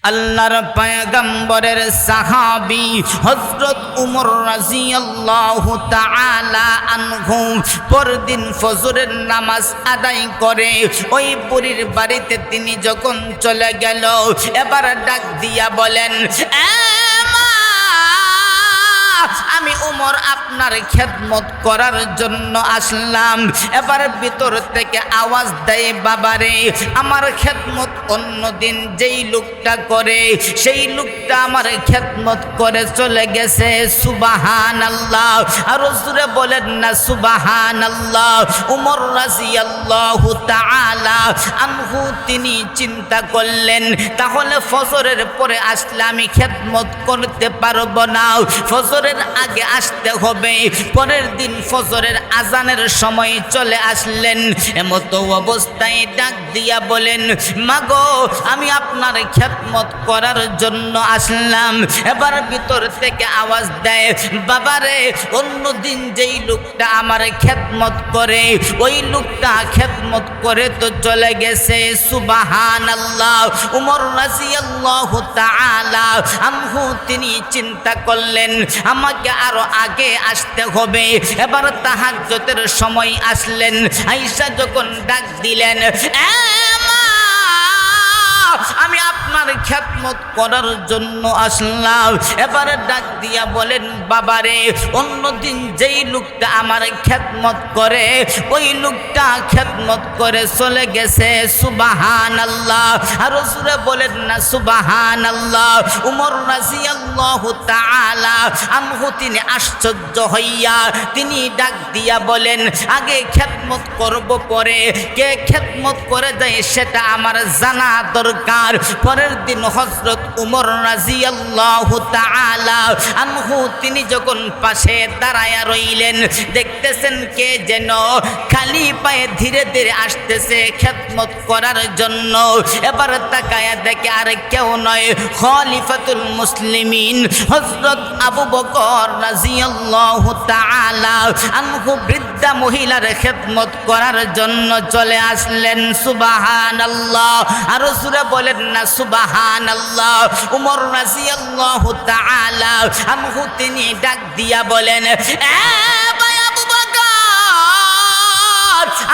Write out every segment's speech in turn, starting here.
আল্লাহর পয়গম্বরের সাহাবী হযরত উমর রাদিয়াল্লাহু তাআলা আনহু পরদিন ফজরের নামাজ আদায় করে ওই বুড়ির বাড়িতে তিনি যখন চলে গেল, এবার ডাক দিয়া বলেন, আমি উমর আপনার খেদমত করার জন্য আসলাম। এবার ভিতর থেকে আওয়াজ দেয়, বাবারে, আমার খেদমত অন্যদিন যেই লোকটা করে সেই লোকটা আমার খেদমত করে চলে গেছে। সুবহানাল্লাহ। আর জোরে বলেন না সুবহানাল্লাহ। উমর রাদিয়াল্লাহু তাআলা আনহু তিনি চিন্তা করলেন, তাহলে ফজরের পরে আসলে আমি খেদমত করতে পারবো না, ফজরের আগে আসতে হবে। পরের দিন ফজরের আজানের সময় চলে আসলেন। এমতো অবস্থায় ডাক দিয়া বলেন, মাগো, আমি আপনার খেদমত করার জন্য আসলাম। এবার ভিতর থেকে আওয়াজ দেয়, বাবারে, অন্যদিন যেই লোকটা আমার খেদমত করে ওই লোকটা খেদমত করে তো চলে গেছে। সুবহানাল্লাহ। উমর রাদিয়াল্লাহু তাআলা আনহু তিনি চিন্তা করলেন, আমাকে আরো আগে আসতে হবে। এবার তাহাজ্জুদের সময় আসলেন। আয়েশা যখন ডাক দিলেন, আমি আপনার খেদমত করার জন্য আসলাম। এবারে ডাক দিয়া বলেন, বাবারে, অন্যদিন যেই লোকটা আমার খেদমত করে ওই লোকটা খেদমত করে চলে গেছে। সুবহানাল্লাহ। আর রাসূলে বলেন না সুবহানাল্লাহ। উমর রাদিয়াল্লাহু তাআলা আনহু তিনি আশ্চর্য হইয়া তিনি ডাক দিয়া বলেন, আগে খেদমত করব, পরে কে খেদমত করে যায় সেটা আমার জানা দরকার। পরের দিন হযরত উমর রাদিয়াল্লাহু তাআলা আনহু তিনি যখন পাশে দাঁড়ায়া রইলেন, দেখতেছেন কে যেন খালি পায়ে ধীরে ধীরে আসতেছে খেদমত করার জন্য। এবার তাকায়া দেখে আর কেউ নয়, খলিফাতুল মুসলিমিন হযরত আবু বকর রাদিয়াল্লাহু তাআলা আনহু বৃদ্ধা মহিলার খেদমত করার জন্য চলে আসলেন। সুবহানাল্লাহ। আর রাসূল বলেন না সুবহানাল্লাহ। উমর রাদিয়াল্লাহু তাআলা আনহু তিনি ডাক দিয়া বলেন, ভাই আবু বকর,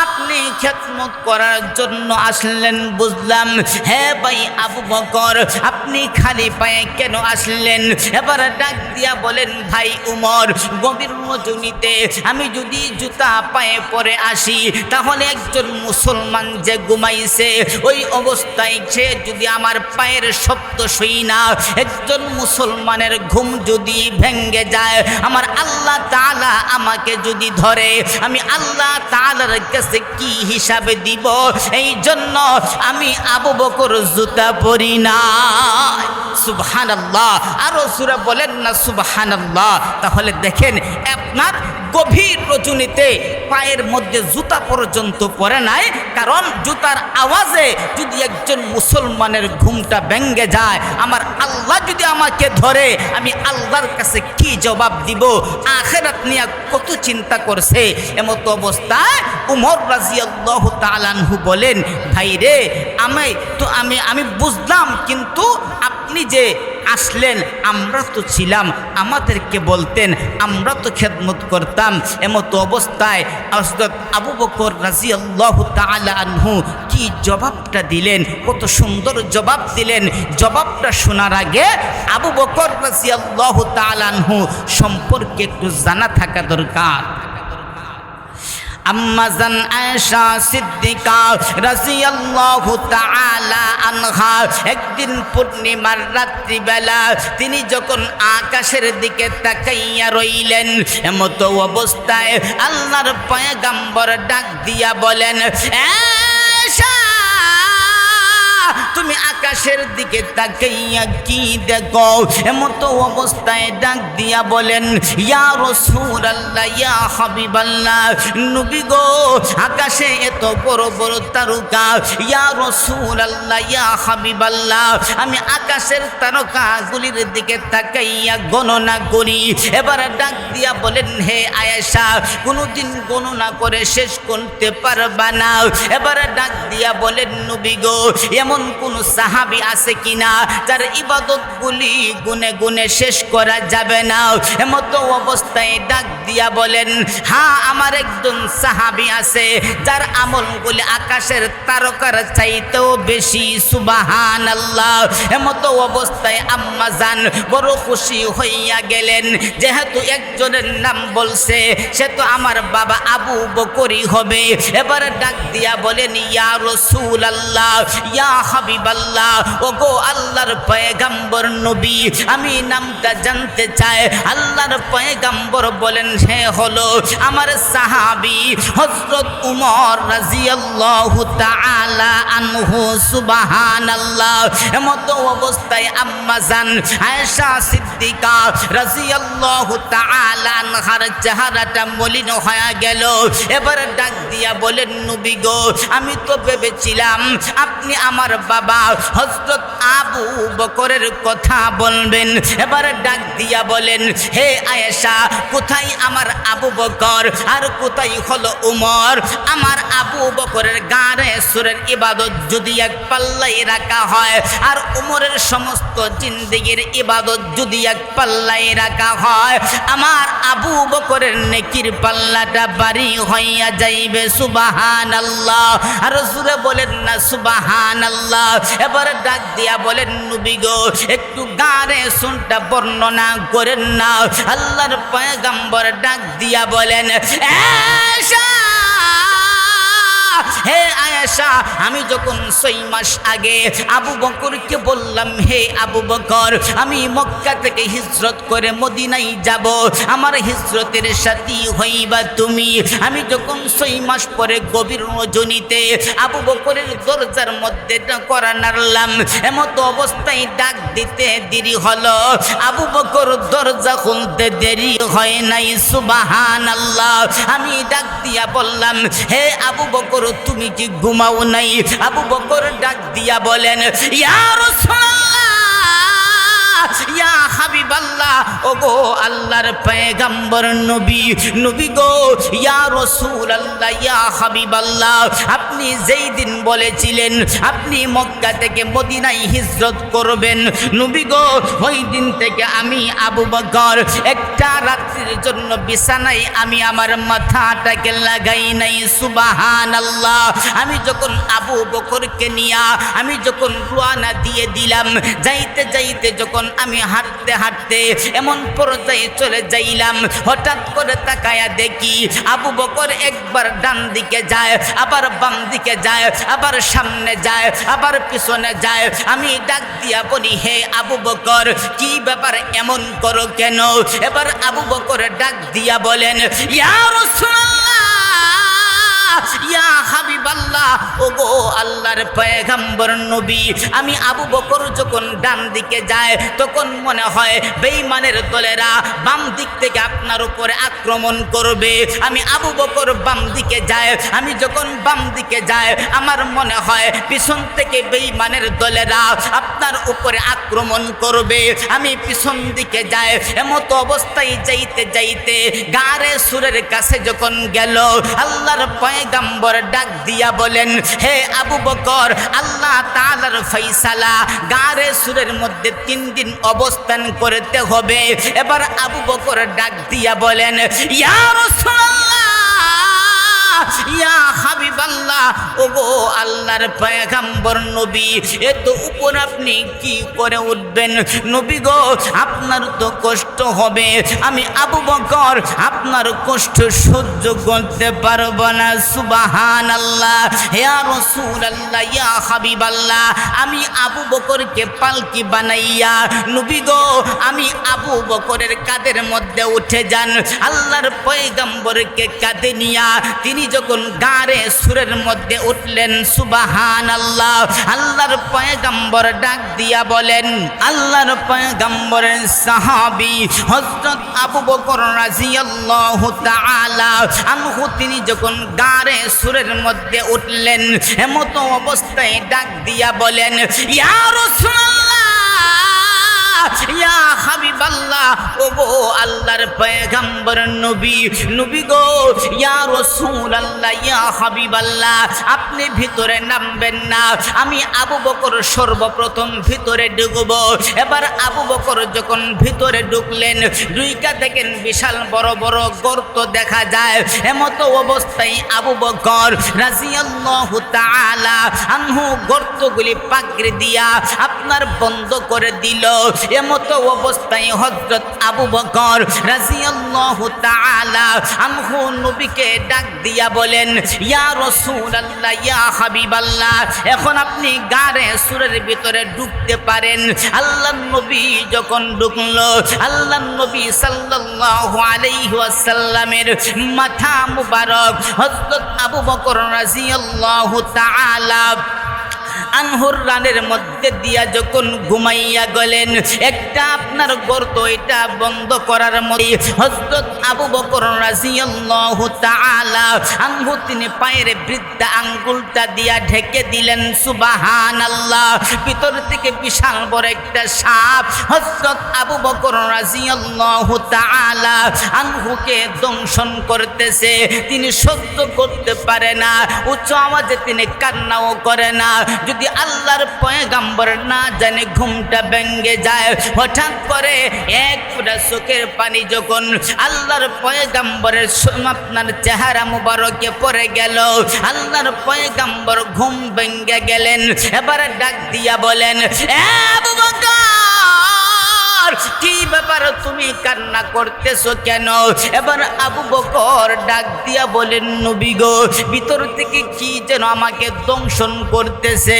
আপনি খেদমত করার জন্য আসলেন বুঝলাম। হ্যাঁ ভাই আবু বকর, আপনি খালি পায়ে কেন আসলেন? এবার ডাক দিয়া বলেন, ভাই উমর, গভীর রজনীতে আমি যদি জুতা পায়ে পরে আসি তাহলে একজন মুসলমান যে ঘুমাইছে ওই অবস্থায় সে যদি আমার পায়ের শব্দ শুই না, একজন মুসলমানের ঘুম যদি ভেঙ্গে যায়, আমার আল্লাহ তাআলা আমাকে যদি ধরে, আমি আল্লাহ তাআলার কাছে কি হিসাবে দিব? এই জন্য আমি আবু বকর জুতা পরি না। সুবহানাল্লাহ। আর রাসূল বলেন না সুবহানাল্লাহ। তাহলে দেখেন, আপনার গভীর রজনীতে পায়ের মধ্যে জুতা পর্যন্ত পরে নাই, কারণ জুতার আওয়াজে যদি একজন মুসলমানের ঘুমটা ভেঙ্গে যায়, আমার আল্লাহ যদি আমাকে ধরে, আমি আল্লাহর কাছে কি জবাব দিব? আখিরাত নিয়ে কত চিন্তা করছে। এমত অবস্থায় উমর রাদিয়াল্লাহু তাআলা আনহু বলেন, ভাই রে, আমি বুঝলাম, কিন্তু আপনি যে আসলেন আমরা তো ছিলাম, আমাদেরকে বলতেন, আমরা তো খেদমত করতাম। এমতো অবস্থায় হযরত আবু বকর রাদিয়াল্লাহু তাআলা আনহু কি জবাবটা দিলেন, কত সুন্দর জবাব দিলেন। জবাবটা শোনার আগে আবু বকর রাদিয়াল্লাহু তাআলা আনহু সম্পর্কে একটু জানা থাকা দরকার। আম্মাজান আয়েশা সিদ্দিকা রাদিয়াল্লাহু তাআলা আনহা একদিন পূর্ণিমার রাত্রিবেলা তিনি যখন আকাশের দিকে তাকাইয়া রইলেন, এমতো অবস্থায় আল্লাহর পয়গম্বর ডাক দিয়া বলেন, আয়েশা, তুমি আকাশের দিকে তাকাইয়া কি দেখো? এমতো অবস্থায় ডাক দিয়া বলেন, ইয়া রাসূলুল্লাহ, ইয়া হাবিবাল্লাহ, নবী গো, আকাশে এত বড় বড় তারকা। ইয়া রাসূলুল্লাহ, ইয়া হাবিবাল্লাহ, আমি আকাশের তারকাগুলির দিকে তাকাইয়া গণনা করি। এবার ডাক দিয়া বলেন, হে আয়েশা, কোনোদিন গণনা করে শেষ করতে পারবা না। এবার ডাক দিয়া বলেন, নবী গো, এমন কোন সাহাবী আছে কিনা যার ইবাদতগুলি গুনে গুনে শেষ করা যাবে না? এমতো অবস্থায় ডাক দিয়া বলেন, হ্যাঁ আমার একজন সাহাবী আছে যার আমলগুলি আকাশের তারকার চাইতেও বেশি। সুবহানাল্লাহ। এমতো অবস্থায় আম্মা জান বড় খুশি হইয়া গেলেন, যেহেতু একজনের নাম বলছে সে তো আমার বাবা আবু বকরই হবে। এবার ডাক দিয়া বলেন, ইয়া রাসূলুল্লাহ, ইয়া হাবিবাল্লাহ, ওগো আল্লাহর পয়গম্বর নবী, আমি নামটা জানতে চাই। আল্লাহর পয়গম্বর বলেন, হে হলো আমার সাহাবী হযরত উমর রাদিয়াল্লাহু তাআলা আনহু। সুবহানাল্লাহ। এমতো অবস্থায় আম্মা জান আয়েশা সিদ্দিকা রাদিয়াল্লাহু তাআলা আনহার চেহারাটা মলিন হয়ে গেল। এবার ডাক দিয়া বলেন, নবী গো, আমি তো ভেবেছিলাম আপনি আমার বাবা হযরত আবু বকরের কথা বলবেন। এবার ডাক দিয়া বলেন, হে আয়েশা, কোথায় আমার আবু বকর আর কোথায় হলো উমর? আমার আবু বকরের গানে সুরের ইবাদত যদি এক পাল্লায় রাখা হয় আর উমরের সমস্ত জিন্দেগির ইবাদত যদি এক পাল্লায় রাখা হয়, আমার আবু বকরের নেকির পাল্লাটা বাড়ি হইয়া যাইবে। সুবহানাল্লাহ। আর রাসূল বলেন না সুবহানাল্লাহ। এবার ডাক দিয়া বলেন, নবী গো, একটু গানে শুনটা বর্ণনা করেন না। আল্লাহর পয়গম্বর ডাক দিয়া বলেন, আয়েশা, হে আয়েশা, আমি যখন 6 মাস আগে আবু বকরকে বললাম, হে আবু বকর, আমি মক্কা থেকে হিজরত করে মদিনায় যাব, আমার হিজরতের সাথী হইবা তুমি। আমি যখন 6 মাস পরে গভীর রজনীতে আবু বকরের দরজার মধ্যে করা নাড়লাম, এমতো অবস্থায় ডাক দিতে দেরি হলো। আবু বকর দরজা খুলতে দেরি হয় নাই। সুবহানাল্লাহ। আমি ডাক দিয়া বললাম, হে আবু বকর, তুমি কি ঘুমাও নাই? আবু বকর ডাক দিয়া বলেন, ইয়া রাসূলুল্লাহ, ইয়া হাবিবাল্লাহ, ওগো আল্লাহর পয়গম্বর নবী, নবী গো, ইয়া রাসূলুল্লাহ, ইয়া হাবিবাল্লাহ, আপনি যেই দিন বলেছিলেন আপনি মক্কা থেকে মদিনায় হিজরত করবেন, নবী গো, ওই দিন থেকে আমি আবু বকর একটা রাত্রির জন্য বিছানায় আমি আমার মাথাটাকে লাগাই নাই। সুবহানাল্লাহ। আমি যখন আবু বকরকে নিয়া আমি যখন রওনা দিয়ে দিলাম, যাইতে যাইতে যখন আমি হাঁটতে হাঁটতে এমন পর্যায়ে চলে যাইলাম, হঠাৎ করে তাকায়া দেখি আবু বকর একবার ডান দিকে যায়, আবার বাম দিকে যায়, আবার সামনে যায়, আবার পিছনে যায়। আমি ডাক দিয়া বলি, হে আবু বকর, কি ব্যাপার, এমন করো কেন? এবার আবু বকর ডাক দিয়া বলেন, ইয়া রাসূলুল্লাহ, ইয়া হাবিবাল্লাহ, ওগো আল্লাহর পয়গম্বর নবী, আমি আবু বকর যখন ডান দিকে যায় তখন মনে হয় বেঈমানের দলেরা বাম দিক থেকে আপনার উপরে আক্রমণ করবে। আমি আবু বকর বাম দিকে যায়, আমি যখন বাম দিকে যায় আমার মনে হয় পিছন থেকে বেঈমানের দলেরা আপনার উপরে আক্রমণ করবে। আমি পিছন দিকে যায়, এমতো অবস্থায় যাইতে যাইতে গারে সুরের কাছে যখন গেল, আল্লাহর পয়গম্বর ডাক দিয়া বলেন, হে আবু বকর, আল্লাহ তাআলার ফয়সালা, গারে সুরের মধ্যে 3 দিন অবস্থান করতে হবে। এবার আবু বকর ডাক দিয়া বলেন, ইয়া রাসূলুল্লাহ, ইয়া হাবিবাল্লাহ, ওগো আল্লাহর পয়গম্বর নবী, এত উপর আপনি কি করে উঠবেন? নবী গো, আপনার তো কষ্ট হবে, আমি আবু বকর আপনার কষ্ট সহ্য করতে পারব না। সুবহানাল্লাহ। ইয়া রাসূলুল্লাহ, ইয়া হাবিবাল্লাহ, আমি আবু বকরকে পালকি বানাইয়া নবী গো, আমি আবু বকরের কাঁধের মধ্যে উঠে যান। আল্লাহর পয়গম্বরকে কাঁধে নিয়া তিনি যখন গারে সুরের মধ্যে উঠলেন, সুবহানাল্লাহ, আল্লাহর পয়গম্বর ডাক দিয়া বলেন, আল্লাহর পয়গম্বরের সাহাবী হযরত আবু বকর রাদিয়াল্লাহু তাআলা আনহু তিনি যখন গারে সুরের মধ্যে উঠলেন, এমতো অবস্থায় ডাক দিয়া বলেন, ইয়া রাসূলুল্লাহ, ইয়া হাবিবাল্লাহ, ওগো আল্লাহর পয়গম্বর পয়গম্বর নবী, নবী গো ইয়া রাসূলুল্লাহ ইয়া হাবিবাল্লাহ, আপনি ভিতরে নামবেন না, আমি আবু বকর সর্বপ্রথম ভিতরে ঢুকব। এবার আবু বকর যখন ভিতরে ঢুকলেন, দুইটা দেখেন বিশাল বড় বড় গর্ত দেখা যায়। এমতো অবস্থায় আবু বকর রাদিয়াল্লাহু তাআলা আনহু গর্তগুলি পাগড়ি দিয়া আপনার বন্ধ করে দিল। এমতো অবস্থায় হযরত আবু বকর রাদিয়াল্লাহু তাআলা আনহু নবীকে ডাক দিয়া বলেন, ইয়া রাসূলুল্লাহ ইয়া হাবিবাল্লাহ, এখন আপনি গারে সুরের ভিতরে ঢুকতে পারেন। আল্লাহর নবী যখন ঢুকলো, আল্লাহর নবী সাল্লাল্লাহু আলাইহি ওয়াসাল্লামের মাথা মুবারক হযরত আবু বকর রাদিয়াল্লাহু তাআলা আনহুর রানের মধ্যে দিয়া যখন ঘুমাইয়া গেলেন, একটা আপনার গর্ত এটা বন্ধ করার মধ্যে হযরত আবু বকর রাদিয়াল্লাহু তাআলা আনহু তিনি পায়ের বৃদ্ধা আঙ্গুলটা দিয়া ঢেকে দিলেন। সুবহানাল্লাহ, ভিতর থেকে বিশাল বড় একটা সাপ হযরত আবু বকর রাদিয়াল্লাহু তাআলা আনহুকে দংশন করতেছে। তিনি সহ্য করতে পারে না, উচ্চ আওয়াজে তিনি কান্নাও করে না। যদি আল্লাহর পয়গম্বর না জানে ঘুমটা ভেঙে যায়, হঠাৎ করে এক ফোঁটা চোখের পানি যখন আল্লাহর পয়গম্বরের আপনার চেহারা মুবারকে পড়ে গেল, আল্লাহর পয়গম্বর ঘুম ভেঙে গেলেন। এবারে ডাক দিয়া বলেন, আবু বকর কি ব্যাপার, তুমি কান্না করতেছো কেন? এবার আবু বকর ডাক দিয়া বলেন, নবী গো, ভিতর থেকে কি যেন আমাকে দংশন করতেছে।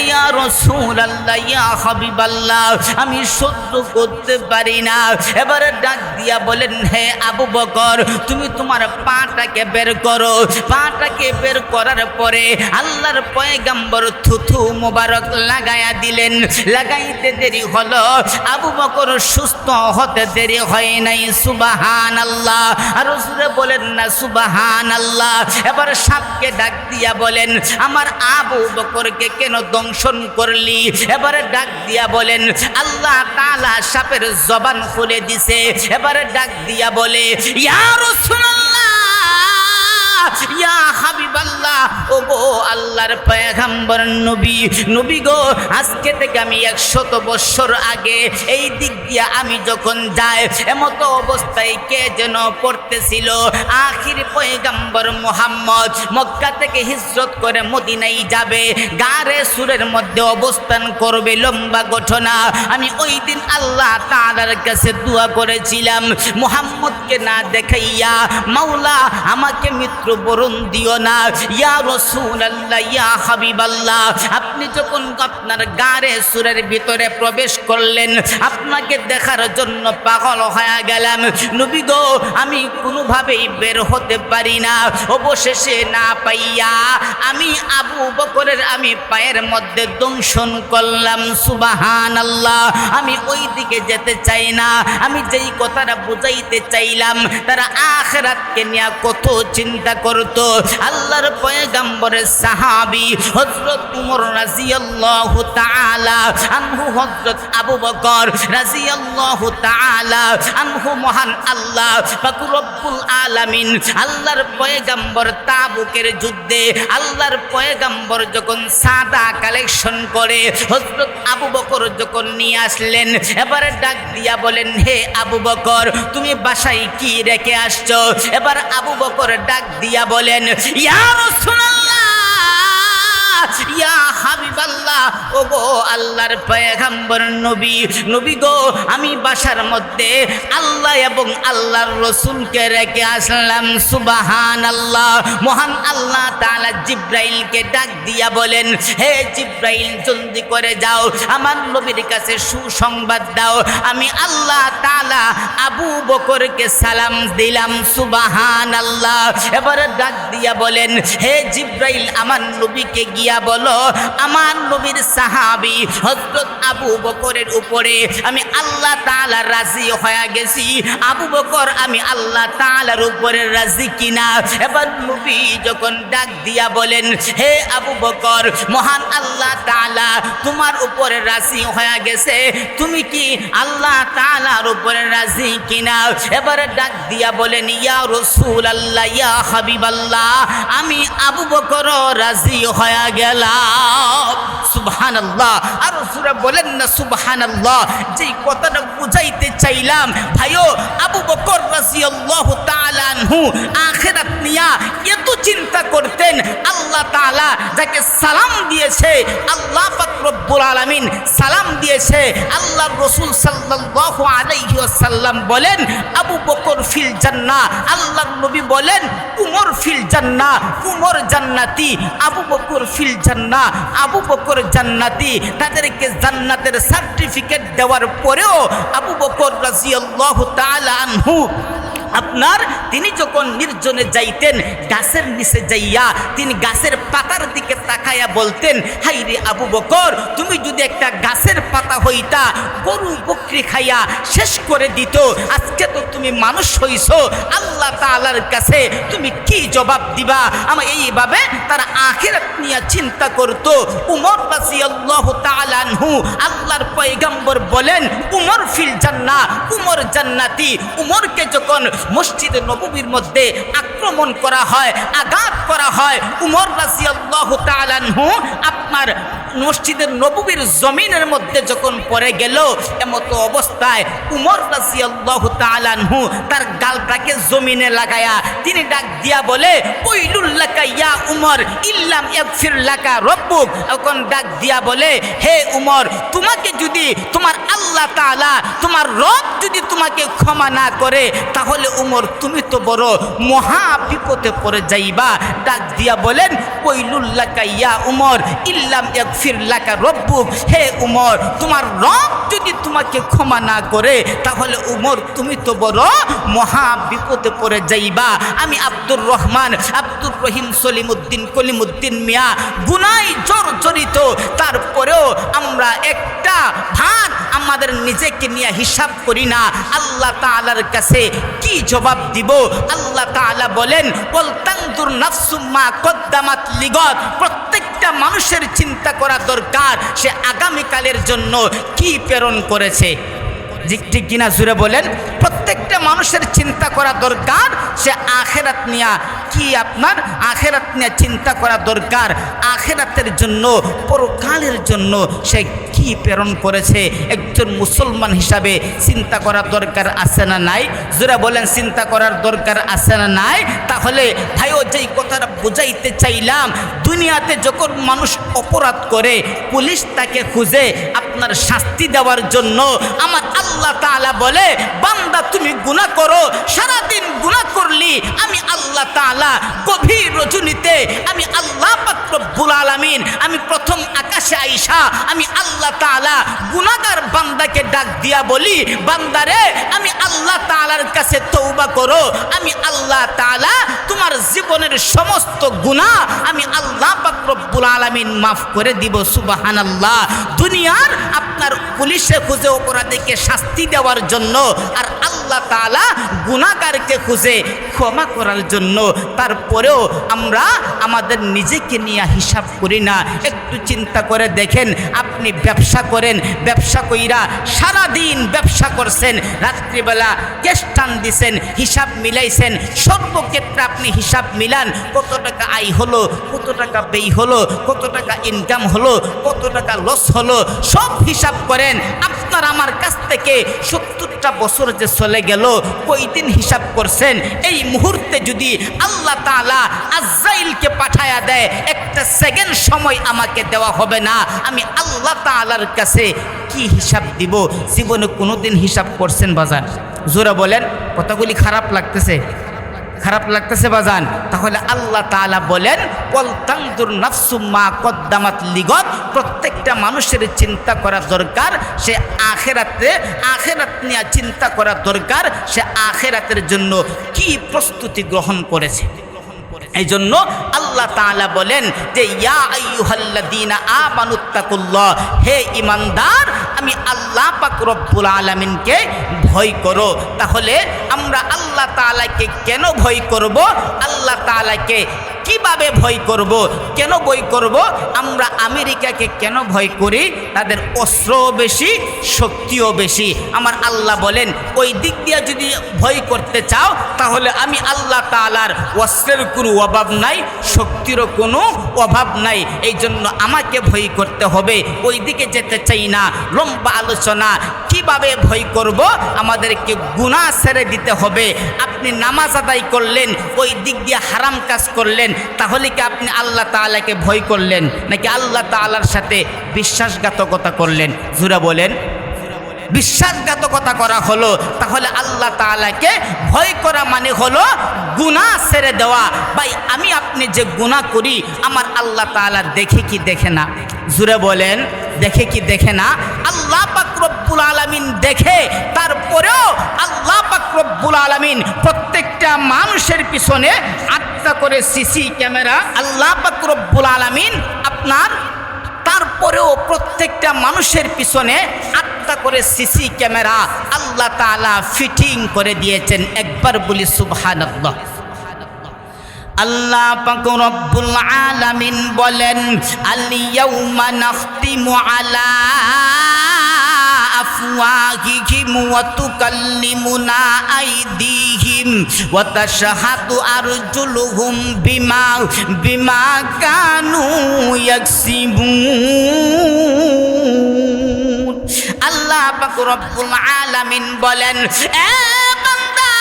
ইয়া রাসূলুল্লাহ ইয়া হাবিবাল্লাহ, আমি সহ্য করতে পারি না। এবারে ডাক দিয়া বলেন, হে আবু বকর, তুমি তোমার পাটাকে বের করো। পাটাকে বের করার পরে আল্লাহর পয়গম্বর থুথু মুবারক লাগায়া দিলেন। লাগাইতে দেরি হলো, আবু বকর সুস্থ হতে দেরি হয় নাই। সুবহানাল্লাহ, আর রাসূল বলেন না সুবহানাল্লাহ। এবার সাপকে ডাক দিয়া বলেন, আমার আবু বকরকে কেন দংশন করলি? এবারে ডাক দিয়া বলেন, আল্লাহ তাআলা সাপের জবান খুলে দিছে। এবারে ডাক দিয়া বলে, ইয়া রাসূলুল্লাহ ইয়া হাবিবাল্লাহ, ও গো আল্লাহর পয়গম্বর নবী, নবী গো, আজকে থেকে আমি 100 বছর আগে এই দিক দিয়ে আমি যখন যাই, এমতো অবস্থায় কে যেন পড়তেছিল, আখির পয়গম্বর মুহাম্মদ মক্কা থেকে হিজরত করে মদিনায় যাবে, গারে সুরের মধ্যে অবস্থান করবে। লম্বা ঘটনা। আমি ওই দিন আল্লাহ তাআলার কাছে দোয়া করেছিলাম, মুহাম্মদকে না দেখাইয়া মাওলা আমাকে মৃত্যু বরণ দিও না। ইয়া রাসূলুল্লাহ ইয়া হাবিবাল্লাহ, আপনি যখন আপনার গারে সুরের ভিতরে প্রবেশ করলেন, আপনাকে দেখার জন্য পাগল হয়ে গেলাম। নবী গো, আমি কোনোভাবেই বের হতে পারি না। অবশেষে না পাইয়া আমি আবু বকরের আমি পায়ের মধ্যে দংশন করলাম। সুবহানাল্লাহ, আমি ওই দিকে যেতে চাই না। আমি যেই কথাটা বুঝাইতে চাইলাম, তারা আখিরাতকে নিয়ে কত চিন্তা করত। আল্লাহর পয়গম্বরের সাহাবী হযরত উমর রাদিয়াল্লাহু তাআলা আনহু, হযরত আবু বকর রাদিয়াল্লাহু তাআলা আনহু, মহান আল্লাহ পাক রব্বুল আলামিন আল্লাহর পয়গম্বর তাবুকের যুদ্ধে আল্লাহর পয়গম্বর যখন সাদা কালেকশন করে হযরত আবু বকর যখন নিয়ে আসলেন, এবারে ডাক দিয়া বলেন, হে আবু বকর, তুমি বাসায় কি রেখে আসছো? এবার আবু বকর ডাক দিয়া বলেন, ইয়া রাসূলুল্লাহ ইয়া হাবিবাল্লাহ, ও গো আল্লাহর পয়গম্বর নবী, নবী গো, আমি বাসার মধ্যে আল্লাহ এবং আল্লাহর রাসূলকে রেখে আসলাম। সুবহানাল্লাহ, মহান আল্লাহ তাআলা জিবরাইলকে ডাক দিয়া বলেন, হে জিবরাইল, জলদি করে যাও, আমার নবীর কাছে সুসংবাদ দাও, আমি আল্লাহ তাআলা আবু বকরকে সালাম দিলাম। সুবহানাল্লাহ। এবারে ডাক দিয়া বলেন, হে জিবরাইল, আমার নবীকে গিয়া বলো, আমার দয়ান নবীর সাহাবী হযরত আবু বকরের উপরে আমি আল্লাহ তাআলা রাজি হয়ে গেছি। আবু বকর আমি আল্লাহ তাআলার উপরে রাজি কিনা? এবার নবী যখন ডাক দিয়া বলেন, হে আবু বকর, মহান আল্লাহ তাআলা তোমার উপরে রাজি হয়ে গেছে, তুমি কি আল্লাহ তাআলার উপরে রাজি কিনা? এবারে ডাক দিয়া বলেন, ইয়া রাসূলুল্লাহ, ইয়া হাবিবাল্লাহ, আমি আবু বকর রাজি হয়ে গেলাম। সুবহানাল্লাহ। আর রাসূল বলেন না সুবহানাল্লাহ। যেই কথাটা বুঝাইতে চাইলাম ভাইও, আবু বকর রাদিয়াল্লাহু তাআলা আনহু আখিরাত নিয়া এত চিন্তা করতেন। আল্লাহ তাআলা যাকে সালাম দিয়েছে, আল্লাহ পাক রব্বুল আলামিন সালাম দিয়েছে, আল্লাহর রাসূল সাল্লাল্লাহু আলাইহি ওয়াসাল্লাম বলেন আবু বকর ফিল জান্নাহ, আল্লাহর নবী বলেন উমর ফিল জান্নাহ, উমর জান্নাতি, আবু বকর ফিল জান্নাহ, আবু বকর জান্নাতি। তাদেরকে জান্নাতের সার্টিফিকেট দেওয়ার পরেও আবু বকর রাদিয়াল্লাহু তাআলা আনহু আপনার তিনি যখন নির্জনে যাইতেন, গাছের নিচে যাইয়া তিনি গাছের পাতার দিকে তাকাইয়া বলতেন, হাই রে আবু বকর, তুমি যদি একটা গাছের পাতা হইতা, গরু বকরি খাইয়া শেষ করে দিত, আজকে তো তুমি মানুষ হইছো, আল্লাহ তাআলার কাছে তুমি কি জবাব দিবা? আমার এইভাবে তারা আখিরাত নিয়ে চিন্তা করত। উমর রাদিয়াল্লাহু তাআলা আনহু আল্লাহর পয়গম্বর বলেন উমর ফিল জান্নাহ, উমর জান্নাতি। উমরকে যখন মসজিদে নববীর মধ্যে আক্রমণ করা হয়, আঘাত করা হয়, উমর রাদিয়াল্লাহু তাআলা আনহু আপনার মসজিদের নববীর জমিনের মধ্যে যখন পড়ে গেল, এমত অবস্থায় উমর রাদিয়াল্লাহু তাআলা আনহু তার গালটাকে জমিনে লাগায়া তিনি ডাক দিয়া বলে, ওয়াইলুল লাকা ইয়া উমর ইল্লাম ইয়াগফির লাকা রব্বুক। এখন ডাক দিয়া বলে, হে উমর, তোমাকে যদি তোমার আল্লাহ তাআলা, তোমার রব যদি তোমাকে ক্ষমা না করে, তাহলে উমর তুমি তো বড় মহা বিপদে পড়ে যাইবা। ডাক দিয়া বলেন, ওয়াইলুল লাকা ইয়া উমর ইল্লাম ইয়াগফির লাকা রব্বুক। হে উমর, তোমার রব যদি তোমাকে ক্ষমা না করে, তাহলে উমর তুমি তো বড় মহা বিপদে পড়ে যাইবা। আমি আব্দুর রহমান, আব্দুর রহিম সলিমউদ্দিন কলিমউদ্দিন মিয়া গুনায় জর্জরিত, তারপরেও আমরা একটা ভাগ আমাদের নিজেকে নিয়ে হিসাব করি না। আল্লাহ তাআলার কাছে কি জবাব দিব? আল্লাহ তাআলা বলেন, ওয়াল তানজুর নাফসুম মা কদ্দামাত লিগাদ। প্রত্যেকটা মানুষের চিন্তা করা দরকার সে আগামীকালের জন্য কি প্রেরণ করেছে। ঠিক কিনা জুড়ে বলেন? প্রত্যেকটা মানুষের চিন্তা করা দরকার সে আখিরাত নিয়া কি, আপনার আখিরাত নিয়ে চিন্তা করা দরকার। আখিরাতের জন্য, পরকালের জন্য সে কি প্রেরণ করেছে। একজন মুসলমান হিসাবে চিন্তা করার দরকার আছে না নাই? যারা বলেন চিন্তা করার দরকার আছে না নাই? তাহলে ভাইও যেই কথাটা বুঝাইতে চাইলাম, দুনিয়াতে যখন মানুষ অপরাধ করে পুলিশ তাকে খুঁজে আপনার শাস্তি দেওয়ার জন্য, আমার আল্লাহ তাআলা বলে, বান্দা তুমি গুনাহ করো, সারাদিন গুনাহ করলি, আমি আল্লাহ তাআলা গভীর রজনীতে আমি আল্লাহ পাক রব্বুল আলামিন আমি প্রথম আকাশে আইসা আমি আল্লাহ তাআলা গুনাহগার বান্দাকে ডাক দিয়া বলি, বান্দারে আমি আল্লাহ তাআলার কাছে তওবা করো, আমি আল্লাহ তাআলা তোমার জীবনের সমস্ত গুনাহ আমি আল্লাহ পাক রব্বুল আলামিন মাফ করে দিব। সুবহানাল্লাহ। দুনিয়ার আপনার পুলিশে খুঁজে অপরাধীকে শাস্তি দেওয়ার জন্য, আর আল্লাহ তাআলা গুনাহগারকে খুঁজে ক্ষমা করার জন্য। তারপরেও আমরা আমাদের নিজেকে নিয়ে হিসাব করি না। একটু চিন্তা করে দেখেন, আপনি ব্যবসা করেন, ব্যবসা কইরা সারাদিন ব্যবসা করছেন, রাত্রিবেলা ক্যাশ টান দিছেন, হিসাব মিলাইছেন, সর্বক্ষেত্রে আপনি হিসাব মিলান, কত টাকা আয় হলো, কত টাকা ব্যয় হলো, কত টাকা ইনকাম হলো, কত টাকা লস হলো, সব হিসাব করেন। আপনার আমার কাছ থেকে 70টা বছর যে চলে গেল, কয়দিন হিসাব করছেন? এই মুহূর্তে যদি আল্লাহ তাআলা আজরাইলকে পাঠায়া দেয়, একটা সেকেন্ড সময় আমাকে দেওয়া হবে না, আমি আল্লাহ তাআলার কাছে কি হিসাব দিব? জীবনে কোনোদিন হিসাব করছেন বাজান? জোরে বলেন। কথাগুলি খারাপ লাগতেছে? খারাপ লাগতেছে বাজান? তাহলে আল্লাহ তাআলা বলেন, ওয়াল তানজুর নাফসুম মা কদ্দামাত লিগাদ। প্রত্যেকটা মানুষের চিন্তা করা দরকার সে আখিরাত নিয়ে চিন্তা করা দরকার সে আখিরাতের জন্য কি প্রস্তুতি গ্রহণ করেছে। এই জন্য আল্লাহ তাআলা বলেন যে ইয়া আইয়ুহাল্লাযীনা আমানুত্তাকুল্লাহ, হে ঈমানদার আমি আল্লাহ পাক রব্বুল আলামিনকে ভয় করো। তাহলে আমরা আল্লাহ তাআলাকে কেন ভয় করব? আল্লাহ তাআলাকে কিভাবে ভয় করব? কেন ভয় করব? আমরা আমেরিকাকে কেন ভয় করি? তাদের অস্ত্রও বেশি, শক্তিও বেশি। আমার আল্লাহ বলেন ওই দিক দিয়ে যদি ভয় করতে চাও তাহলে আমি আল্লাহ তাআলার অস্ত্রের কোনো অভাব নাই, শক্তিরও কোনো অভাব নাই। এই জন্য আমাকে ভয় করতে হবে, ওই দিকে যেতে চাই না। লম্বা আলোচনা, কিভাবে ভয় করব? আমাদেরকে গুনাহ ছেড়ে দিতে হবে। আপনি নামাজ আদায় করলেন, ওই দিক দিয়ে হারাম কাজ করলেন, তাহলে কি আপনি আল্লাহ তাআলাকে ভয় করলেন নাকি আল্লাহ তাআলার সাথে বিশ্বাসঘাতকতা করলেন? জোরে বলেন। বিশ্বাসঘাতকতা করা হলো। তাহলে আল্লাহ তাআলাকে ভয় করা মানে হলো গুনাহ ছেড়ে দেওয়া। ভাই আমি আপনি যে গুনাহ করি আমার আল্লাহ তাআলা দেখে কি দেখে না? জোরে বলেন, দেখে কি দেখে না? আল্লাহ পাক রব্বুল আলামিন দেখে। তারপরেও আল্লাহ পাক রব্বুল আলামিন প্রত্যেকটা মানুষের পিছনে 8টা করে সিসি ক্যামেরা আল্লাহ পাক রব্বুল আলামিন আপনার, তারপরেও প্রত্যেকটা মানুষের পিছনে 8টা করে সিসি ক্যামেরা আল্লাহ তাআলা ফিটিং করে দিয়েছেন। একবার বলি সুবহানাল্লাহ। আল্লাহ পাক রব্বুল আলামিন বলেন আল ইয়াউমা নাখতিমু আলা আফওয়াহিহিম ওয়া তুকাল্লিমুনা আইদিহিম ওয়া তাশহাদু আরজুলুহুম বিমা কানু ইয়াকসিবুন। আল্লাহ পাক রব্বুল আলামিন বলেন এ বান্দা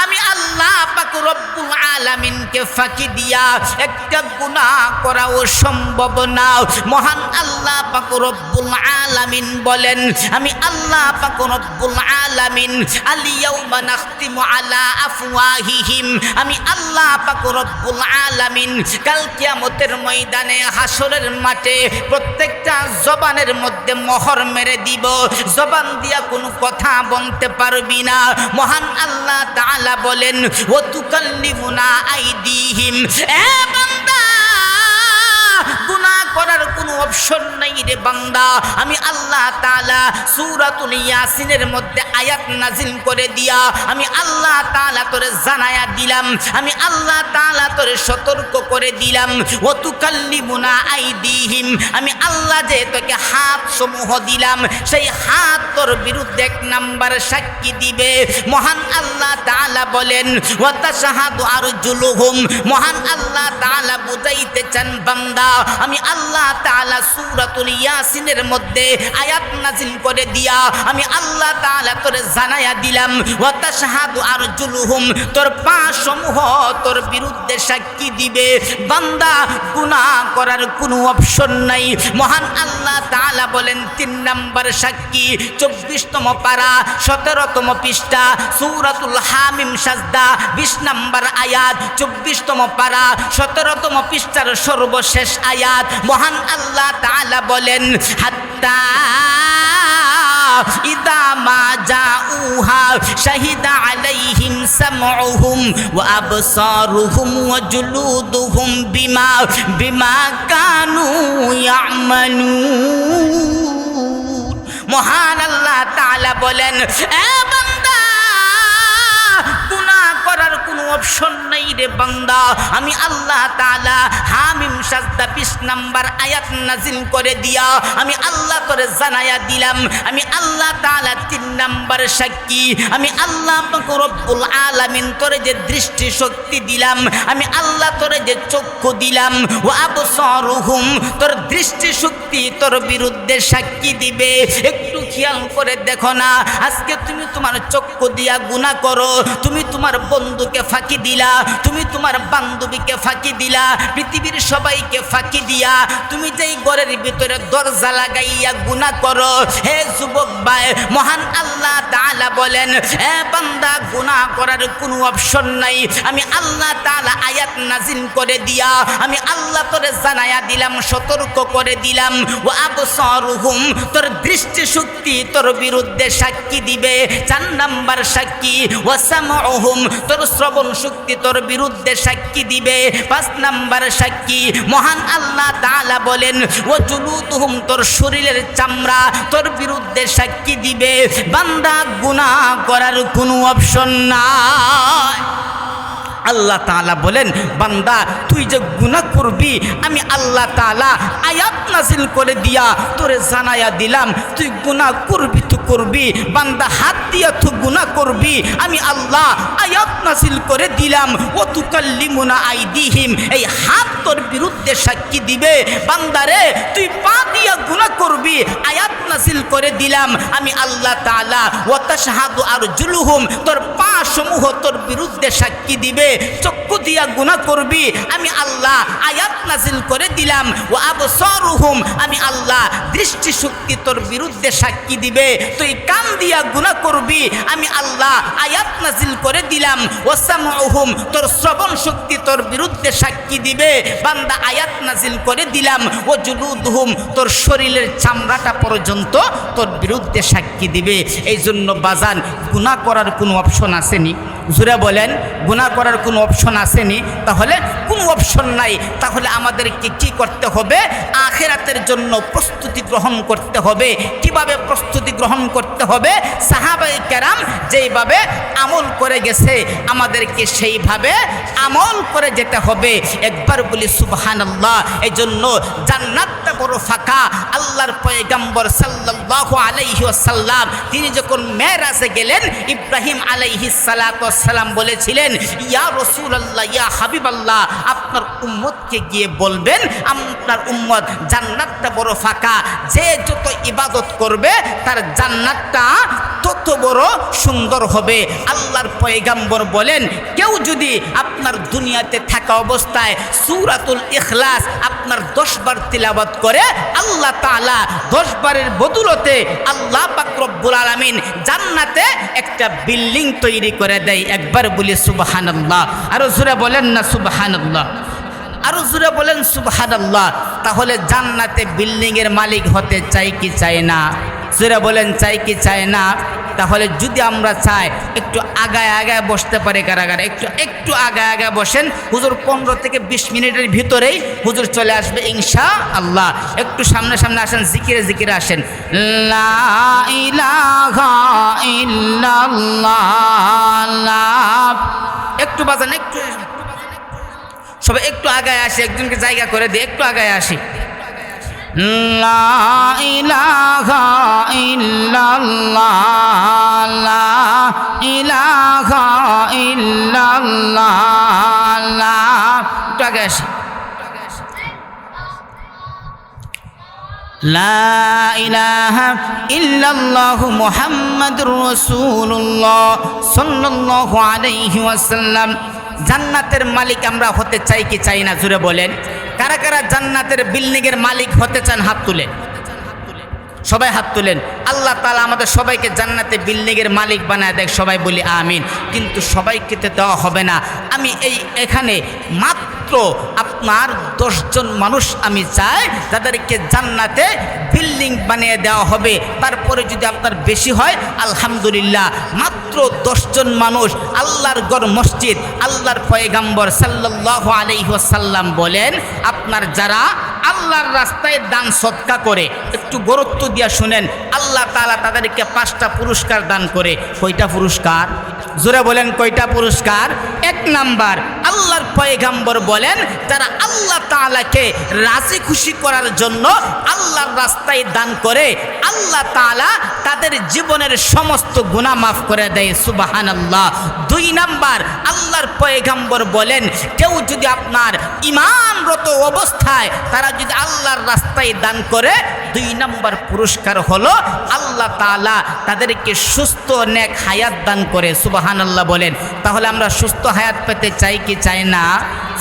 আমি আল্লাহ পাক রব্বুল আলামিনকে ফাঁকি দিয়া একটা গুনাহ করাও সম্ভব না। মহান আল্লাহ পাক রব্বুল আলামিন বলেন আমি আল্লাহ পাক রব্বুল আলামিন আল ইয়াউমা নাখতিমু আলা আফওয়াহিহিম, আমি আল্লাহ পাক রব্বুল আলামিন কাল কিয়ামতের ময়দানে হাসরের মাঠে প্রত্যেকটা জবানের মধ্যে মোহর মেরে দিব। জবান দিয়া কোনো কথা বলতে পারবি না। মহান আল্লাহ তাআলা বলেন ওয়া তুকাল্লিমুনা আইদিহিম, এ বান্দা গুনাহ করার কোনো অপশন নাই রে বান্দা। আমি আল্লাহ তাআলা সূরাতুল ইয়াসিনের মধ্যে আয়াত নাজিল করে দিয়া আমি আল্লাহ তাআলা তোরে জানায়া দিলাম, আমি আল্লাহ তাআলা তোরে সতর্ক করে দিলাম। ওয়া তুকাল্লিমুনা আইদিহিম, আমি আল্লাহ যে তোকে হাত সমূহ দিলাম সেই হাত তোর বিরুদ্ধে 1 নাম্বার সাক্ষী দিবে। মহান আল্লাহ তাআলা বলেন ওয়া তাশহাদু আরজুলুহুম, মহান আল্লাহ তাআলা বুঝাইতে চান বান্দা আমি আল্লাহ তাআলা সূরাতুল ইয়াসিনের মধ্যে আয়াত নাজিল করে দিয়া আমি আল্লাহ তাআলা তোরে জানায়া দিলাম ওয়া তাশহাদু আরজুলুহুম, তোর পা সমূহ তোর বিরুদ্ধে সাক্ষী দিবে। বান্দা গুনাহ করার কোনো অপশন নাই। মহান আল্লাহ তাআলা বলেন 3 নাম্বার সাক্ষী 24তম পারা 17তম পৃষ্ঠা সূরাতুল হামিম সাজদা 20 নাম্বার আয়াত 24তম পারা 17তম পৃষ্ঠার সর্বশেষ আয়াত। মহান আল্লাহ তাআলা বলেন হাত্তা ইদা মা জাউহা শাহিদা আলাইহিম সামউহুম ওয়া আবসারুহুম ওয়া জুলুদুহুম বিমা কানু ইয়ামালুন। মহান আল্লাহ তাআলা বলেন এ বান্দা গুনাহ করার কোনো অপশন নাই রে বান্দা। আমি আল্লাহ তাআলা হামিম সাজদা 20 নাম্বার আয়াত নাজিল করে দিয়া আমি আল্লাহ তোরে জানায়া দিলাম, আমি আল্লাহ তাআলা 3 নাম্বার সাক্ষী। আমি আল্লাহ পাক রব্বুল আলামিন তোরে যে দৃষ্টি শক্তি দিলাম, আমি আল্লাহ তোরে যে চক্ষু দিলাম ওয়া আবসারুহুম, তোর দৃষ্টি শক্তি তোর বিরুদ্ধে সাক্ষী দিবে। একটু খেয়াল করে দেখো না, আজকে তুমি তোমার চক্ষু দিয়া গুনাহ করো, তুমি তোমার বন্ধুকে ফাঁকি দিলা, তুমি তোমার বান্ধবীকে ফাঁকি দিলা, পৃথিবীর সবাইকে ফাঁকি দিয়া তুমি যেই ঘরের ভিতরে দরজা লাগাইয়া গুনাহ করো। হে যুবক ভাই, মহান আল্লাহ তাআলা বলেন এ বান্দা গুনাহ করার কোনো অপশন নাই। আমি আল্লাহ তাআলা আয়াত নাজিল করে দিয়া আমি আল্লাহ তোরে জানায়া দিলাম, সতর্ক করে দিলাম ওয়া আবসারুহুম, তোর দৃষ্টি শক্তি শুক্তি তোর বিরুদ্ধে সাক্ষী দিবে। 4 নাম্বার সাক্ষী ওয়াসামউহুম, তোর শ্রবণ শক্তি তোর বিরুদ্ধে সাক্ষী দিবে। 5 নাম্বার সাক্ষী মহান আল্লাহ তাআলা বলেন ওয়াজুলুদুহুম, তোর শরীরের চামড়া তোর বিরুদ্ধে সাক্ষী দিবে। বান্দা গুনাহ করার কোনো অপশন নাই। আল্লাহ তাআলা বলেন বান্দা তুই যে গুনাহ করবি আমি আল্লাহ তাআলা আয়াত নাজিল করে দিয়া তোরে জানায়া দিলাম তুই গুনাহ করবি তো করবি। বান্দা হাত দিয়া তুই গুনাহ করবি আমি আল্লাহ আয়াত নাজিল করে দিলাম ও তুকাল্লিমুনা আইদিহিম, এই হাত তোর বিরুদ্ধে সাক্ষী দিবে। বান্দারে তুই পা দিয়া গুনাহ করবি আয়াত নাজিল করে দিলাম আমি আল্লাহ তাআলা। ওয়া তাশহাদু আরজুলুহুম, তোর পা সমূহ তোর বিরুদ্ধে সাক্ষী দিবে। চক্ষু দিয়া গুনাহ করবি আমি আল্লাহ আয়াত নাজিল করে দিলাম। ওয়া আবসারুহুম, আমি আল্লাহ দৃষ্টি শক্তি তোর বিরুদ্ধে সাক্ষী দিবে। তুই কান দিয়া গুনাহ করবি আমি আল্লাহ আয়াত নাজিল করে দিলাম। ওয়া সামউহুম, তোর শ্রবণ শক্তি তোর বিরুদ্ধে সাক্ষী দিবে। বান্দা আয়াত নাজিল করে দিলাম। ওয়া জুলুদুহুম, তোর শরীরের চামড়াটা পর্যন্ত তোর বিরুদ্ধে সাক্ষী দিবে। এই জন্য বাজান গুনাহ করার কোনো অপশন আসেনি? জোরে বলেন গুনাহ করার কোনো অপশন আসেনি? তাহলে কোনো অপশন নাই। তাহলে আমাদেরকে কি করতে হবে? আখিরাতের জন্য প্রস্তুতি গ্রহণ করতে হবে। কিভাবে প্রস্তুতি গ্রহণ করতে হবে? সাহাবায়ে কেরাম যেইভাবে আমল করে গেছে আমাদেরকে সেইভাবে আমল করে যেতে হবে। একবার বলি সুবহানাল্লাহ। এই জন্য জান্নাতটা বড় ফাঁকা। আল্লাহর পয়গম্বর সাল্লাল্লাহু আলাইহি ওয়াসাল্লাম তিনি যখন মেরাজে গেলেন ইব্রাহিম আলাইহিস সালাতু ওয়াসসালাম বলেছিলেন ইয়া রাসূলুল্লাহ ইয়া হাবিবাল্লাহ, আপনার উম্মতকে গিয়ে বলবেন আপনার উম্মত জান্নাতটা বড় ফাঁকা, যে যত ইবাদত করবে তার জান্নাতটা তত বড় সুন্দর হবে। আল্লাহর পয়গম্বর বলেন কেউ যদি আপনার দুনিয়াতে থাকা অবস্থায় সূরাতুল ইখলাস আপনার 10 বার তিলাওয়াত করে আল্লাহ তাআলা 10 বারের বদৌলতে আল্লাহ পাক রব্বুল আলামিন জান্নাতে একটা বিল্ডিং তৈরি করে দেয়। একবার বলি সুবহানাল্লাহ। আরো জোরে বলেন না সুবহানাল্লাহ, আরো জোরে বলেন সুবহানাল্লাহ। তাহলে জান্নাতে বিল্ডিংয়ের মালিক হতে চাই কি চাই না? জোরে বলেন চাই কি চাই না? তাহলে যদি আমরা চাই একটু আগায় আগায় বসতে পারি কারাগারে, একটু আগায় আগায় বসেন। হুজুর 15 থেকে 20 মিনিটের ভিতরেই হুজুর চলে আসবে ইনশাআল্লাহ। একটু সামনে সামনে আসেন, জিকিরে জিকিরে আসেন। লা ইলাহা ইল্লাল্লাহ, একটু বাজান, একটু সবাই একটু আগায় আসি, একজনকে জায়গা করে দিয়ে একটু আগায় আসি। লা ইলাহা ইল্লাল্লাহ, লা ইলাহা ইল্লাল্লাহ, একটু আগে আসি। লা ইলাহা ইল্লাল্লাহ মুহাম্মাদুর রাসূলুল্লাহ সাল্লাল্লাহু আলাইহি ওয়াসাল্লাম। জান্নাতের মালিক আমরা হতে চাই কি চাই না? জুড়ে বলেন। কারা কারা জান্নাতের বিল্ডিংয়ের মালিক হতে চান? হাত তুলেন, সবাই হাত তুলেন। আল্লাহ তাআলা আমাদের সবাইকে জান্নাতে বিল্ডিংয়ের মালিক বানায় দেখ, সবাই বলি আমিন। কিন্তু সবাইকে তো দেওয়া হবে না। আমি এখানে মাত্র আপনার 10 জন মানুষ আমি চাই যাদেরকে জান্নাতে বিল্ডিং বানিয়ে দেওয়া হবে। তারপরে যদি আপনার বেশি হয় আলহামদুলিল্লাহ। মাত্র 10 জন মানুষ। আল্লাহর ঘর মসজিদ। আল্লাহর পয়গম্বর সাল্লাল্লাহু আলাইহি ওয়াসাল্লাম বলেন আপনার যারা আল্লাহর রাস্তায় দান সদকা করে, একটু গুরুত্ব দিয়া শুনেন, আল্লাহ তাআলা তাদেরকে 5টা পুরস্কার দান করে। কয়টা পুরস্কার? জোরে বলেন কয়টা পুরস্কার? 1 নাম্বার, আল্লাহর পয়গম্বর বলেন যারা আল্লাহ তাআলাকে রাজি খুশি করার জন্য আল্লাহর রাস্তায় দান করে আল্লাহ তাআলা তাদের জীবনের সমস্ত গুনাহ মাফ করে দেয়। সুবহানাল্লাহ। 2 নাম্বার, আল্লাহর পয়গম্বর বলেন কেউ যদি আপনার ঈমানরত অবস্থায় তারা যদি আল্লাহর রাস্তায় দান করে 2 নাম্বার পুরস্কার হলো আল্লাহ তাআলা তাদেরকে সুস্থ নেক হায়াত দান করে। সুবহানাল্লাহ বলেন। তাহলে আমরা সুস্থ হায়াত পেতে চাই কি চাই না?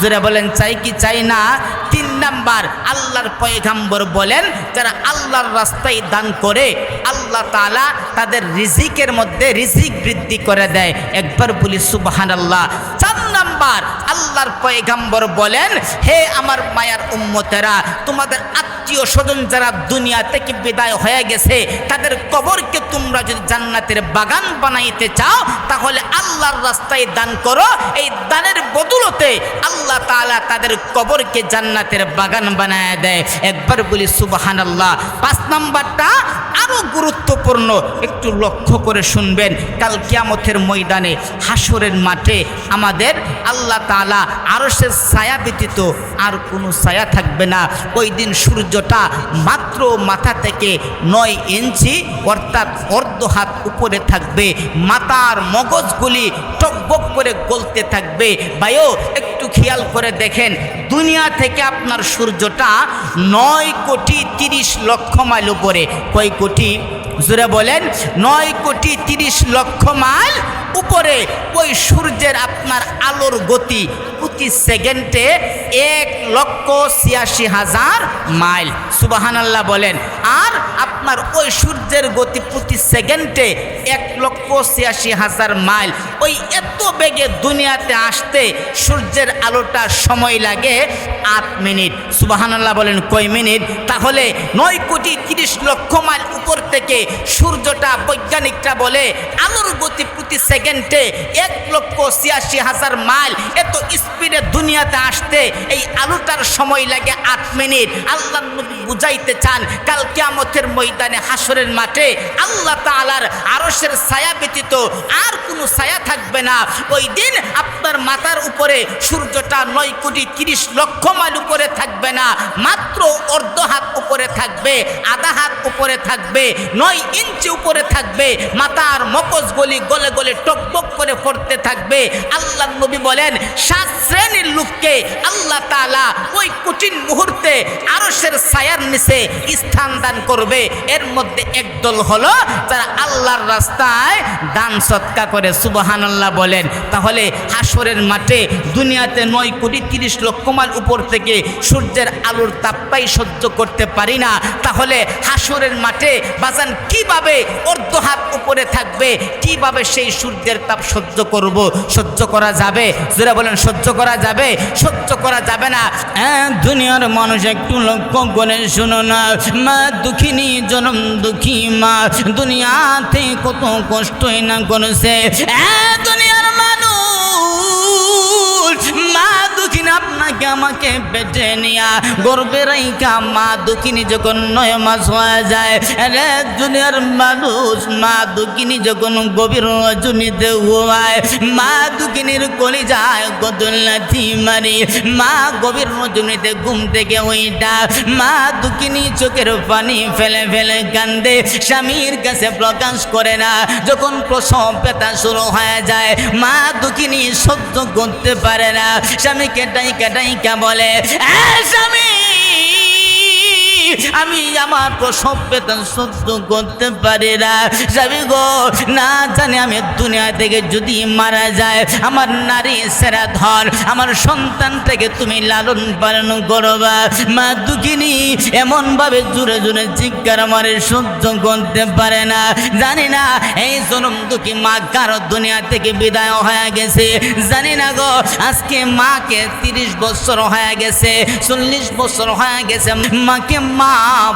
জোরে বলেন চাই কি চাই না? 3 নাম্বার, আল্লাহর পয়গম্বর বলেন যারা আল্লাহর রাস্তায় দান করে আল্লাহ তাআলা তাদের রিজিকের মধ্যে রিজিক বৃদ্ধি করে দেয়। একবার বলি সুবহানাল্লাহ। 4 নাম্বার নাম্বার, আল্লাহর পয়গম্বর বলেন, হে আমার মায়ার উম্মতেরা, তোমাদের আত্মীয় স্বজন যারা দুনিয়া থেকে বিদায় হয়ে গেছে তাদের কবরকে তোমরা যদি জান্নাতের বাগান বানাইতে চাও তাহলে আল্লাহর রাস্তায় দান করো। এই দানের বদৌলতে আল্লাহ তাআলা তাদের কবরকে জান্নাতের বাগান বানায় দেয়। একবার বলি সুবহানাল্লাহ। 5 নাম্বারটা আরো গুরুত্বপূর্ণ, একটু লক্ষ্য করে শুনবেন। কাল কিয়ামতের ময়দানে হাসরের মাঠে আমাদের আল্লাহ তাআলা আরশের ছায়া ব্যতীত আর কোনো ছায়া থাকবে না। ওই দিন সূর্যটা মাত্র মাথা থেকে 9 ইঞ্চি অর্থাৎ অর্ধ হাত উপরে থাকবে, মাথার মগজগুলি টকবক করে গলতে থাকবে। ভাইও একটু খেয়াল করে দেখেন, দুনিয়া থেকে আপনার সূর্যটা 9 কোটি 30 লক্ষ মাইল উপরে। কয় কোটি? জোরে বলেন। 9 কোটি 30 লক্ষ মাইল উপরে ওই সূর্যের আপনার আলোর গতি প্রতি সেকেন্ডে 1,86,000 মাইল। সুবহানাল্লাহ বলেন। আর আপনার ওই সূর্যের গতি প্রতি সেকেন্ডে 1,86,000 মাইল। ওই এত বেগে দুনিয়াতে আসতে সূর্যের আলোটা সময় লাগে 8 মিনিট। সুবহানাল্লাহ বলেন। কয় মিনিট? তাহলে 9 কোটি 30 লক্ষ মাইল উপর থেকে সূর্যটা, বৈজ্ঞানিকরা বলে আলোর গতি প্রতি সেকেন্ডে 1,86,000 মাইল। এত স্পিডে দুনিয়াতে আসতে এই আলোটার সময় লাগে 8 মিনিট। আল্লাহ নবী বুঝাইতে চান কাল কিয়ামতের ময়দানে হাসরের মাঠে আল্লাহ তাআলার আরশের ছায়া ব্যতীত আর কোনো ছায়া থাকবে না। ওই দিন আপনার মাথার উপরে সূর্যটা 9 কোটি 30 লক্ষ মাইল উপরে থাকবে না, মাত্র অর্ধ হাত উপরে থাকবে, আধা হাত উপরে থাকবে, 9 ইঞ্চি উপরে থাকবে। মাথার মগজগুলি গলে গলে টকবক করে পড়তে থাকবে। আল্লাহ নবী বলেন 7 শ্রেণীর লোককে আল্লাহ তাআলা ওই কঠিন মুহূর্তে আরশের ছায়ার নিচে স্থান দান করবে। এর মধ্যে একদল হলো যারা আল্লাহর রাস্তায় দান সদকা করে। সুবহানাল্লাহ বলেন। তাহলে হাসরের মাঠে দুনিয়াতে 9 কোটি 30 লক্ষ মাইল উপর থেকে সূর্যের আলোর তাপটাই সহ্য করতে পারি না, তাহলে হাসরের মাঠে বাজান কিভাবে অর্ধ হাত উপরে থাকবে, কিভাবে সেই সূর্যের তাপ সহ্য করব? সহ্য করা যাবে? যারা বলেন সহ্য করা যাবে? সহ্য করা যাবে না। দুনিয়ার মানুষ একটু লক্ষ্য করে শুনো না, মা দুঃখিনী জনম দুঃখী মা দুনিয়াতে কত কষ্টই না করেছে। দুনিয়ার মানুষ মা দুঃখিনী আপনাকে আমাকে পেটে নিয়া গর্বে রাইখা মা দুঃখিনী যখন 9 মাস হয়ে যায়, রে দুনিয়ার মানুষ মা দুঃখিনী যখন গভীর রজনীতে ঘুমায়, মা দুঃখিনীর কলিজায় গদলাথি মারি মা গভীর রজনীতে ঘুম থেকে ওইটা মা দুঃখিনী চোখের পানি ফেলে ফেলে কান্দে, স্বামীর কাছে প্রকাশ করে না। যখন প্রসব ব্যথা শুরু হয়ে যায় মা দুঃখিনী সহ্য করতে পারে না, স্বামীকে ডাইকা ডাইকা বলে, স্বামী আমি আমার প্রসব বেদনা সহ্য করতে পারি না, স্বামী গো না জানি আমি দুনিয়া থেকে যদি মারা যায় আমার নারী সেরা ধর আমার সন্তানটাকে তুমি লালন পালন করবা। মা দুঃখিনী এমনভাবে জোরে জোরে চিৎকার মারে সহ্য করতে পারে না। জানি না এই জনম দুঃখী মা কারো দুনিয়া থেকে বিদায় হয়ে গেছে, জানি না গো আজকে মাকে 30 বছর হয়ে গেছে, 40 বছর হয়ে গেছে, মাকে মা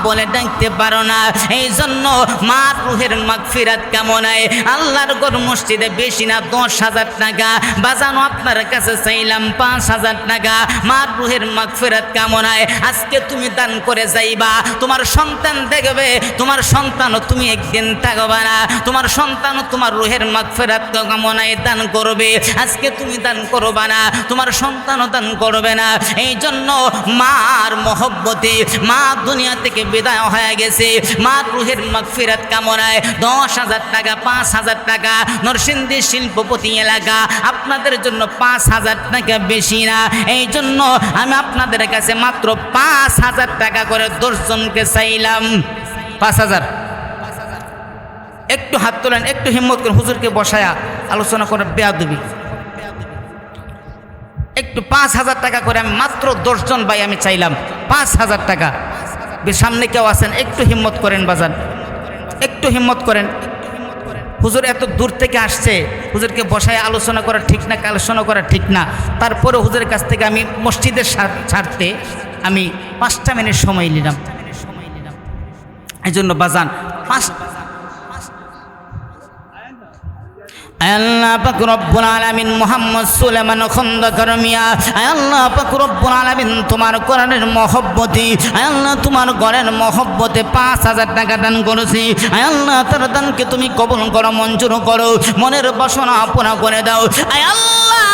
বলে ডাকতে পারো না। এই জন্য মা রুহের মাগফিরাত কামনায় আল্লাহর ঘর মসজিদে বেশি না 10,000 টাকা বাজানো আপনার কাছে চাইলাম 5,000 টাকা মা রুহের মাগফিরাত কামনায় আজকে তুমি দান করে যাইবা। তোমার সন্তান দেখবে, তোমার সন্তানও তুমি একদিন থাকবে না, তোমার সন্তানও তোমার রুহের মাগফিরাত কামনায় দান করবে। আজকে তুমি দান করবে না, তোমার সন্তানও দান করবে না। এই জন্য মার মহব্বতে মা দুনিয়া থেকে বিদায় হয়ে গেছে, মা রুহের মাগফিরাত কামনায় 10,000 টাকা 5,000 টাকা নরসিংদী শিল্পপতি এলাকা আপনাদের জন্য 5,000 টাকা বেশি না। এই জন্য আমি আপনাদের কাছে মাত্র 5,000 টাকা করে 10 জনকে চাইলাম। 5,000 একটু হাত তোলেন, একটু হিম্মত করেন, হুজুরকে বসায়া আলোচনা করে বেয়াদবি। একটু 5,000 টাকা করে আমি মাত্র 10 জন ভাই আমি চাইলাম 5,000 টাকা। সামনে কেউ আছেন একটু হিম্মত করেন বাজান, একটু হিম্মত করেন। হুজুর এত দূর থেকে আসছে, হুজুরকে বসায় আলোচনা করা ঠিক না, আলোচনা করা ঠিক না। তারপরে হুজুরের কাছ থেকে আমি মসজিদের ছাড়তে আমি 5টা মিনিট সময় নিলাম। এই জন্য বাজান আল্লাহ পাক রব্বুল আলামিন মুহাম্মদ সুলাইমান খন্দকার মিয়া, আল্লাহ পাক রব্বুল আলামিন তোমার কোরআনের মহব্বতে, আল্লাহ তোমার ঘরের মহব্বতে 5000 টাকা দান করেছি। আল্লাহ তার দানকে তুমি কবুল করো, মঞ্জুর করো, মনের বাসনা পূর্ণ করে দাও। আল্লাহ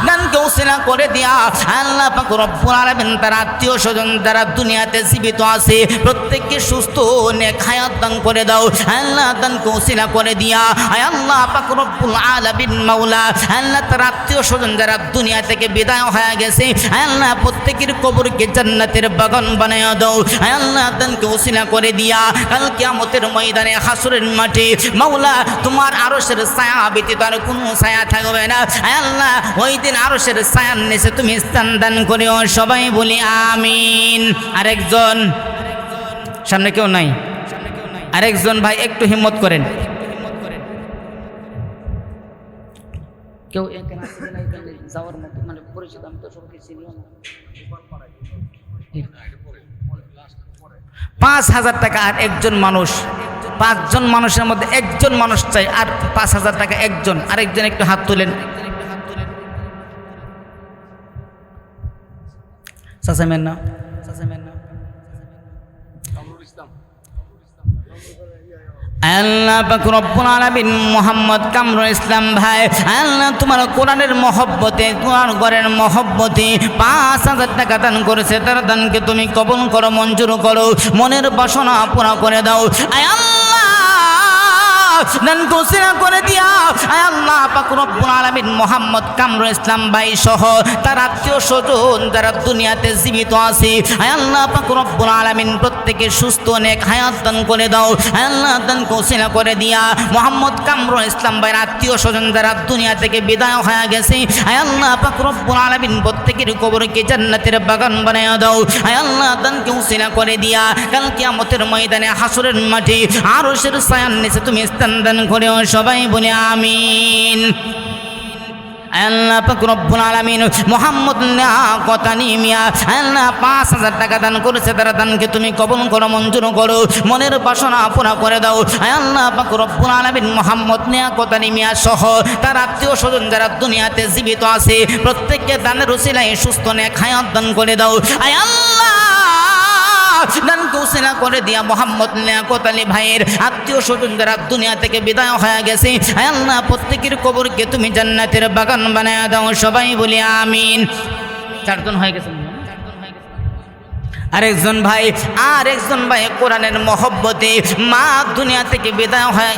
দানকে উসিলা করে দিয়া আল্লাহ পাক রব্বুল আলামিন তার আত্মীয় স্বজন যারা দুনিয়াতে জীবিত আছে প্রত্যেককে সুস্থ নেক হায়াত দান করে দাও। আল্লাহ দানকে উসিলা করে দিয়া আল্লাহ পাক রব্বুল আলামিন মাওলা, আল্লাহ তার আত্মীয় স্বজন যারা দুনিয়া থেকে বিদায় হয়ে গেছে আল্লাহ প্রত্যেকের কবরকে জান্নাতের বাগান বানায়া দাও। আল্লাহ দানকে উসিলা করে দিয়া কাল কিয়ামতের ময়দানে হাসরের মাঠে মাওলা তোমার আরশের ছায়া ব্যতীত আর কোনো ছায়া থাকবে না। আল্লাহ ওই দিন আরশের ছায়ার নিচে তুমি স্থান দান করিও। সবাই বলি আমিন। আরেকজন সামনে কেউ নাই, আরেকজন ভাই একটু হিম্মত করেন। কেউ যাওয়ার মতো মানে পরিচিত, আমি তো সবাইকে চিনি না। 5000 টাকা আর একজন মানুষ, 5 জন মানুষের মধ্যে একজন মানুষ চাই আর 5000 টাকা একজন। আরেকজন একটু হাত তুলেন। সাসামেন না আল্লাহ পাক রব্বুল আলামিন মুহাম্মদ কামরুল ইসলাম ভাই, আল্লাহ তোমার কোরআনের মহব্বতে, কোরআন ঘরের মহব্বতে 5000 টাকা দান করেছে। তার দানকে তুমি কবুল করো, মঞ্জুর করো, মনের বাসনা পূর্ণ করে দাও। দান ঘোষণা করে দিয়া আল্লাহ পাক রব্বুল আলামিন মুহাম্মদ কামরুল ইসলাম ভাই সহ তার আত্মীয় স্বজন যারা দুনিয়াতে জীবিত আছে আল্লাহ পাক রব্বুল আলামিন প্রত্যেকে সুস্থ নেক হায়াত দান করে দাও। আল্লাহ দান ঘোষণা করে দিয়া মুহাম্মদ কামরুল ইসলাম ভাইয়ের আত্মীয় স্বজন যারা দুনিয়া থেকে বিদায় হয়ে গেছে আল্লাহ পাক রব্বুল আলামিন প্রত্যেকের কবরকে জান্নাতের বাগান বানায়া দাও। আল্লাহ দান ঘোষণা করে দিয়া কাল কিয়ামতের ময়দানে হাসরের মাঠে আরশের ছায়ার নিচে তুমি দান করেও। সবাই বলে আমিন। আল্লাহ পাক রব্বুল আলামিন মুহাম্মদ কতানি মিয়া আল্লাহ 5000 টাকা দান করেছে। তার দানকে তুমি কবুল করো, মঞ্জুর করো, মনের বাসনা পূর্ণ করে দাও। আল্লাহ পাক রব্বুল আলামিন মুহাম্মদ কতানি মিয়া সহ তার আত্মীয় স্বজন যারা দুনিয়াতে জীবিত আছে প্রত্যেককে দানের উসিলায় সুস্থ নেক হায়াত দান করে দাও। আল্লাহ দান ঘোষণা করে দিয়া মোহাম্মদ লিয়াকত আলী ভাইয়ের আত্মীয় স্বজন যারা দুনিয়া থেকে বিদায় হয়ে গেছে আল্লাহ প্রত্যেকের কবরকে তুমি জান্নাতের বাগান বানায়া দাও। সবাই বলি আমিন। 4 জন হয়ে গেছে। আরেকজন ভাই কোরআনের মহব্বতে মা দুনিয়া থেকে বিদায় হয়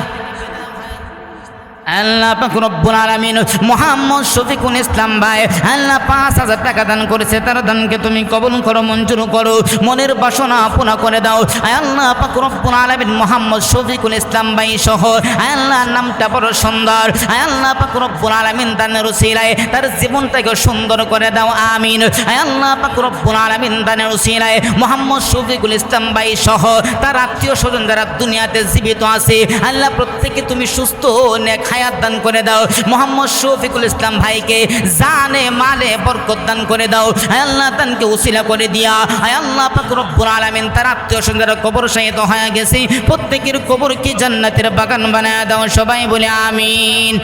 আল্লাহ পাক রব্বুল আলামিন মুহাম্মদ শফিকুল ইসলাম ভাই আল্লাহ 5000 টাকা দান করেছে। তার দানকে তুমি কবুল করো, মঞ্জুর করো, মনের বাসনা পূর্ণ করে দাও। আল্লাহ পাক রব্বুল আলামিন মুহাম্মদ শফিকুল ইসলাম ভাই সহ আল্লাহ নামটা বড় সুন্দর। আল্লাহ পাক রব্বুল আলামিন দানের উসিলায় তার জীবনটাকে সুন্দর করে দাও। আমিন। আল্লাহ পাক রব্বুল আলামিন দানের উসিলায় মুহাম্মদ শফিকুল ইসলাম ভাই সহ তার আত্মীয় স্বজন যারা দুনিয়াতে জীবিত আছে আল্লাহ প্রত্যেককে তুমি সুস্থ নেক হায়াত দান করে দাও। মোহাম্মদ শফিকুল ইসলাম ভাইকে জানে মালে বরকত দান করে দাও। আল্লাহ দানকে উসিলা করে দিয়া আল্লাহ পাক রব্বুল আলামিন তার আত্মীয় স্বজনরা কবর শাহিদ হয়ে গেছে প্রত্যেকের কবরকে জান্নাতের বাগান বানায় দাও। সবাই বলে আমিন।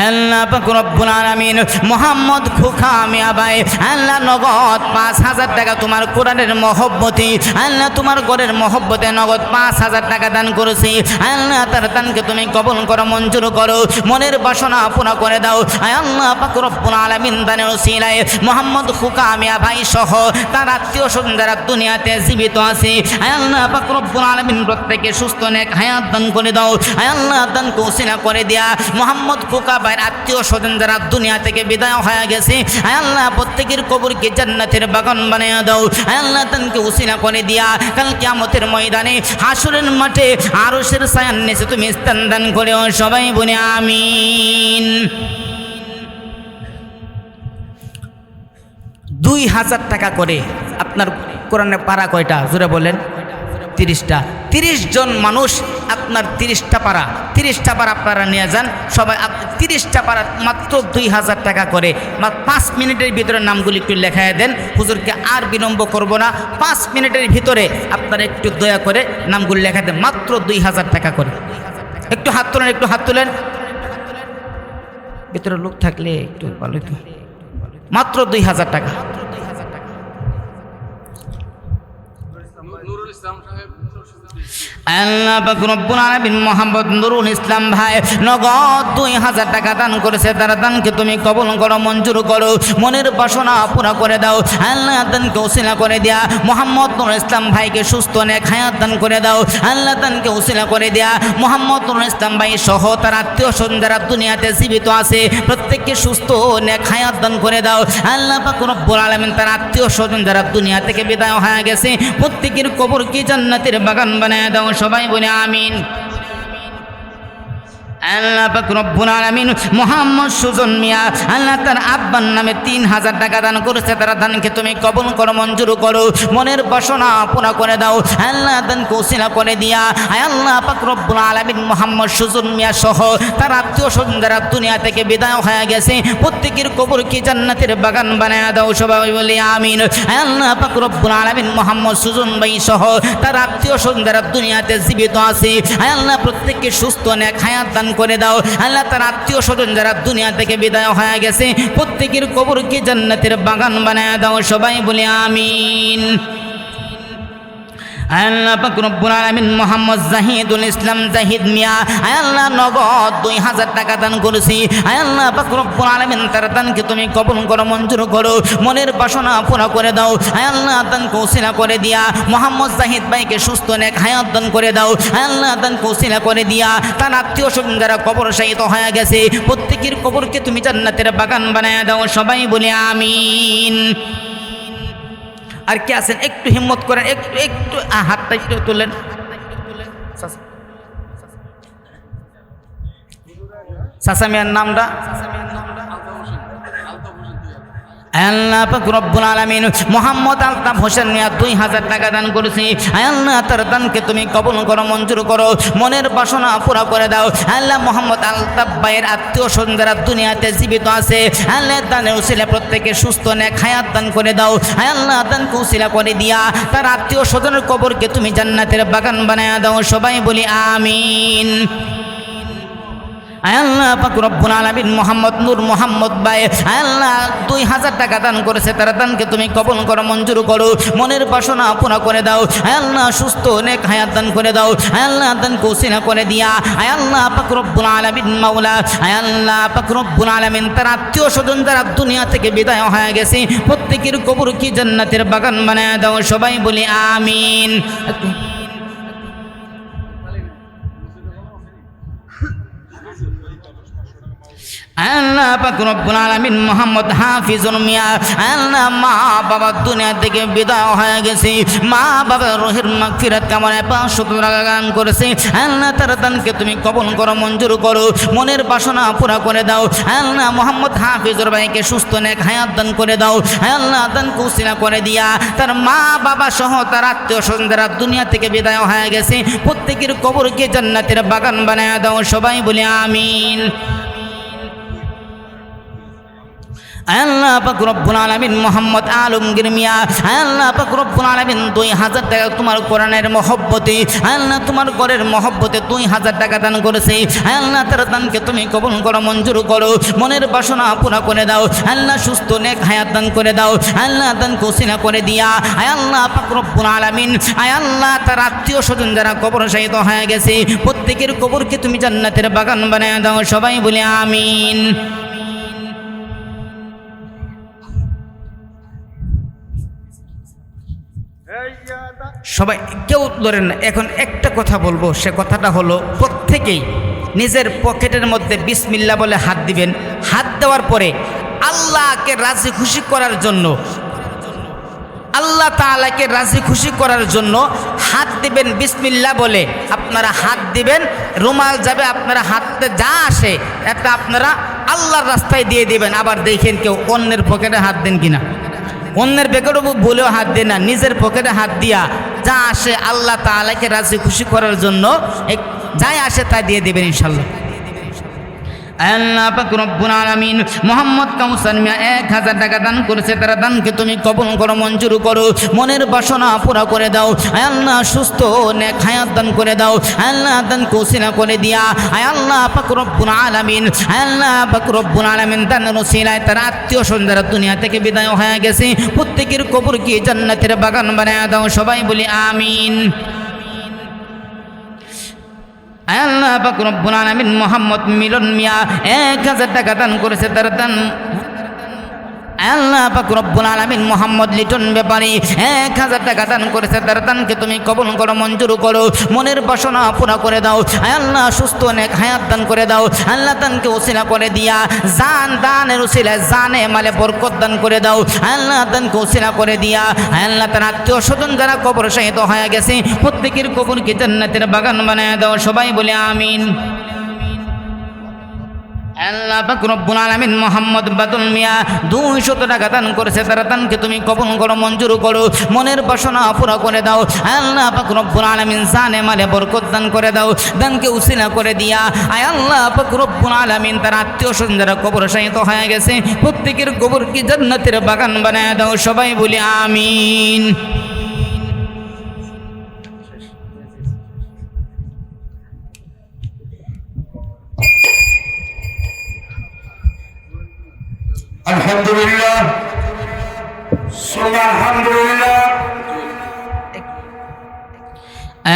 আল্লাহ পাক রব্বুল আলামিন মুহাম্মদ খোকা মিয়া ভাই আল্লাহ নগদ 5000 টাকা তোমার কোরআনের মহব্বতে আল্লাহ তোমার ঘরের মহব্বতে নগদ 5000 টাকা দান করেছি। আল্লাহ তার দানকে তুমি কবুল করো, মঞ্জুর করো, মনের বাসনা পূর্ণ করে দাও। আল্লাহ পাক রব্বুল আলামিন দানের উসিলায় মুহাম্মদ খোকা মিয়া ভাই সহ তার আত্মীয় স্বজন যারা দুনিয়াতে জীবিত আছে আল্লাহ পাক রব্বুল আলামিন প্রত্যেককে সুস্থ নেক হায়াত দান করে দাও। আল্লাহ দানকে উসিলা করে দিয়া মুহাম্মদ খোকা ভাইয়ের আত্মীয় স্বজন যারা দুনিয়া থেকে বিদায় হয়ে গেছে আল্লাহ প্রত্যেকের কবরকে জান্নাতের বাগান বানিয়ে দাও। আল্লাহ তানকে উসিলা করে দিয়া কাল কিয়ামতের ময়দানে হাসরের মাঠে আরশের ছায়ার নিচে তুমি স্থান দান করেও। সবাই বলে আমিন। 2000 টাকা করে। আপনার কোরআনে পারা কয়টা জোরে বলেন? 30টা। 30 জন মানুষ আপনার 30টা পারা, 30টা পারা আপনারা নিয়ে যান সবাই। 30টা পারা মাত্র 2000 টাকা করে। 5 মিনিটের ভিতরে নামগুলি একটু লেখায় দেন, হুজুরকে আর বিলম্ব করব না। 5 মিনিটের ভিতরে আপনারা একটু দয়া করে নামগুলি লেখা দেন, মাত্র 2000 টাকা করে। একটু হাত তোলেন, একটু হাত তোলেন, ভিতরে লোক থাকলে একটু ভালো হতো। মাত্র 2000 টাকা। আল্লাহ পাক রব্বুল আলামিন মোহাম্মদ নুরুল ইসলাম ভাই নগদ 2000 টাকা দান করেছে। তার দানকে তুমি কবুল করো, মঞ্জুর করো, মনের বাসনা পুরা করে দাও। আল্লাহ দানকে উসিলা করে দেয়া মোহাম্মদ নুরুল ইসলাম ভাইকে সুস্থ নেক হায়াত দান করে দাও। আল্লাহ দানকে উসিলা করে দেয়া মোহাম্মদ নুরুল ইসলাম ভাই সহ তার আত্মীয় স্বজন যারা দুনিয়াতে জীবিত আছে প্রত্যেককে সুস্থ নেক হায়াত দান করে দাও। আল্লাহ পাক রব্বুল আলামিন তার আত্মীয় স্বজন যারা দুনিয়া থেকে বিদায় হয়ে গেছে প্রত্যেকের কবর কি জান্নাতের বাগান বানায় দাও। সবাই বলে আমিন। আল্লাহ পাক রব্বুল আলামিন মোহাম্মদ সুজন মিয়া আল্লাহ তার আব্বার নামে 3000 টাকা দান করেছে। তার দানকে তুমি কবুল করো, মঞ্জুর করো, মনের বাসনা পুরা করে দাও। আল্লাহ দানকে উসিলা করে দিয়া আল্লাহ পাক রব্বুল আলামিন মোহাম্মদ সুজন মিয়া সহ তার আত্মীয় স্বজন যারা দুনিয়া থেকে বিদায় হয়ে গেছে প্রত্যেকের কবর কি জান্নাতের বাগান বানায় দাও। সবাই বলি আমিন। আল্লাহ পাক রব্বুল আলামিন মোহাম্মদ সুজন ভাই সহ তার আত্মীয় স্বজন যারা দুনিয়াতে জীবিত আছে আল্লাহ প্রত্যেককে সুস্থ নেক হায়াত দান করে দাও। আল্লাহ তার আত্মীয় স্বজন যারা দুনিয়া থেকে বিদায় হয়ে গেছে প্রত্যেকের কবর কি জান্নাতের বাগান বানায় দাও। সবাই বলে আমিন। আল্লাহ পাক রব্বুল আলামিন মোহাম্মদ জাহিদুল ইসলাম জাহিদ মিয়া আল্লাহ নগদ 2000 টাকা দান করেছি। আল্লাহ পাক রব্বুল আলামিন তার দানকে তুমি কবুল করো, মঞ্জুর করো, মনের বাসনা পুরা করে দাও। আল্লাহ দানকে উসিলা করে দিয়া মোহাম্মদ জাহিদ ভাইকে সুস্থ নেক হায়াত দান করে দাও। আল্লাহ দানকে উসিলা করে দিয়া তার আত্মীয় স্বজন যারা কবর শায়িত হয়ে গেছে প্রত্যেকের কবরকে তুমি জান্নাতের বাগান বানায় দাও। সবাই বলে আমিন। আর কে আছেন একটু হিম্মত করেন, একটু একটু হাতটা একটু তুলেন। চাচা মিয়ার নামটা? আল্লাহ পাক রব্বুল আলামিন মোহাম্মদ আলতাফ হোসেন মিয়া 2000 টাকা দান করেছি। আল্লাহ তার দানকে তুমি কবুল করো, মঞ্জুর করো, মনের বাসনা পুরা করে দাও। আল্লাহ মোহাম্মদ আলতাফ ভাইয়ের আত্মীয় স্বজন যারা দুনিয়াতে জীবিত আছে আল্লাহ দানের উসিলা প্রত্যেকে সুস্থ নেক হায়াত দান করে দাও। আল্লাহ দানকে উসিলা করে দিয়া তার আত্মীয় স্বজনের কবরকে তুমি জান্নাতের বাগান বানায় দাও। সবাই বলি আমিন। আল্লাহ পাক রব্বুল আলামিন মোহাম্মদ নূর মোহাম্মদ ভাই আল্লাহ 2000 টাকা দান করেছে। তার দানকে তুমি কবুল করো, মঞ্জুর করো, মনের বাসনা পুরা করে দাও। আল্লাহ সুস্থ নেক হায়াত দান করে দাও। আল্লাহ দানকে উসিলা করে দিয়া আল্লাহ পাক রব্বুল আলামিন মাওলা আল্লাহ পাক রব্বুল আলামিন তার আত্মীয় স্বজন যারা দুনিয়া থেকে বিদায় হয়ে গেছে প্রত্যেকের কবর কি জান্নাতের বাগান বানায় দাও। সবাই বলি আমিন। আল্লাহ পাক রব্বুল আলামিন মোহাম্মদ হাফিজুল মিয়া আল্লাহ মা বাবা দুনিয়া থেকে বিদায় হয়ে গেছে, মা বাবা রুহের মাগফিরাত কামনায় 500 টাকা দান করেছে। আল্লাহ তার দানকে তুমি কবুল করো, মঞ্জুর করো, মনের বাসনা পুরা করে দাও। আল্লাহ মোহাম্মদ হাফিজুর ভাইকে সুস্থ নেক হায়াত দান করে দাও। আল্লাহ দানকে উসিলা করে দিয়া তার মা বাবা সহ তার আত্মীয় স্বজন যারা দুনিয়া থেকে বিদায় হয়ে গেছে প্রত্যেকের কবরকে জান্নাতের বাগান বানায় দাও। সবাই বলে আমিন। আল্লাহ পাক রব্বুল আলামিন মোহাম্মদ আলমগীর মিয়া আল্লাহ পাক রব্বুল আলামিন 2000 টাকা তোমার কোরআনের মহব্বতে আল্লাহ তোমার ঘরের মহব্বতে 2000 টাকা দান করেছে। আল্লাহ তার দানকে তুমি কবুল করো, মঞ্জুর করো, মনের বাসনা পুরা করে দাও। আল্লাহ সুস্থ নেক হায়াত দান করে দাও। আল্লাহ দানকে উসিলা করে দিয়া আল্লাহ পাক রব্বুল আলামিন আল্লাহ তার আত্মীয় স্বজন যারা কবর শায়িত হয়ে গেছে প্রত্যেকের কবরকে তুমি জান্নাতের বাগান বানায় দাও। সবাই বলে আমিন। সবাই কেউ ধরেন না। এখন একটা কথা বলবো, সে কথাটা হলো প্রত্যেকেই নিজের পকেটের মধ্যে বিসমিল্লাহ বলে হাত দিবেন। হাত দেওয়ার পরে আল্লাহকে রাজি খুশি করার জন্য, আল্লাহ তাআলাকে রাজি খুশি করার জন্য হাত দিবেন বিসমিল্লাহ বলে। আপনারা হাত দিবেন, রুমাল যাবে আপনারা হাতে যা আসে এটা আপনারা আল্লাহর রাস্তায় দিয়ে দিবেন। আবার দেখেন কেউ অন্যের পকেটে হাত দেন কিনা। অন্যের পকেটে বলেও হাত দিয়ে না, নিজের পকেটে হাত দিয়া যা আসে আল্লাহ তাআলাকে রাজি খুশি করার জন্য যাই আসে তাই দিয়ে দেবেন ইনশাল্লাহ। আল্লাহ পাক রব্বুল আলামিন মোহাম্মদ কাউসার মিয়া 1000 টাকা দান করেছে, তারা দানকে তুমি কবুল করো, মঞ্জুর করো, মনের বাসনা পুরা করে দাও। আল্লাহ সুস্থ নেক হায়াত দান করে দাও। আল্লাহ দানকে ওসিলা করে দিয়া আল্লাহ পাক রব্বুল আলামিন, আল্লাহ পাক রব্বুল আলামিন দানের ওসিলায় তার আত্মীয় স্বজন যারা দুনিয়া থেকে বিদায় হয়ে গেছে প্রত্যেকের কবরকে জান্নাতের বাগান বানায় দাও। সবাই বলি আমিন। আল্লাহ পাক রব্বুল আলামিন মোহাম্মদ মিলন মিয়া 1000 টাকা দান করেছে, তার দান আল্লাহ পাক রব্বুল আলামিন মোহাম্মদ লিটন ব্যাপারী 1000 টাকা দান করেছে, তার দানকে তুমি কবুল করো, মঞ্জুর করো, মনের বাসনা পুরা করে দাও। আল্লাহ সুস্থ নেক হায়াত দান করে দাও। আল্লাহ দানকে ওসিলা করে দিয়া জান দানের ওসিলায় জানে মালে বরকত দান করে দাও। আল্লাহ দানকে ওসিলা করে দিয়া আল্লাহ তার আত্মীয় স্বজন যারা কবর শাহিদ হয়ে গেছে প্রত্যেকের কবরকে জান্নাতের বাগান বানায় দাও। সবাই বলে আমিন। আল্লাহ পাক রব্বুল আলামিন মোহাম্মদ বাদল মিয়া 200 টাকা দান করেছে, তার দানকে তুমি কবুল করো, মঞ্জুর করো, মনের বাসনা পুরা করে দাও। আল্লাহ পাক রব্বুল আলামিন জানে মালে বরকত দান করে দাও। দানকে উসিলা করে দিয়া আল্লাহ পাক রব্বুল আলামিন তার আত্মীয় স্বজন যারা কবর শাহিদ হয়ে গেছে প্রত্যেকের কবরকে জান্নাতের বাগান বানায় দাও। সবাই বলি আমিন। আলহামদুলিল্লাহ, আলহামদুলিল্লাহ।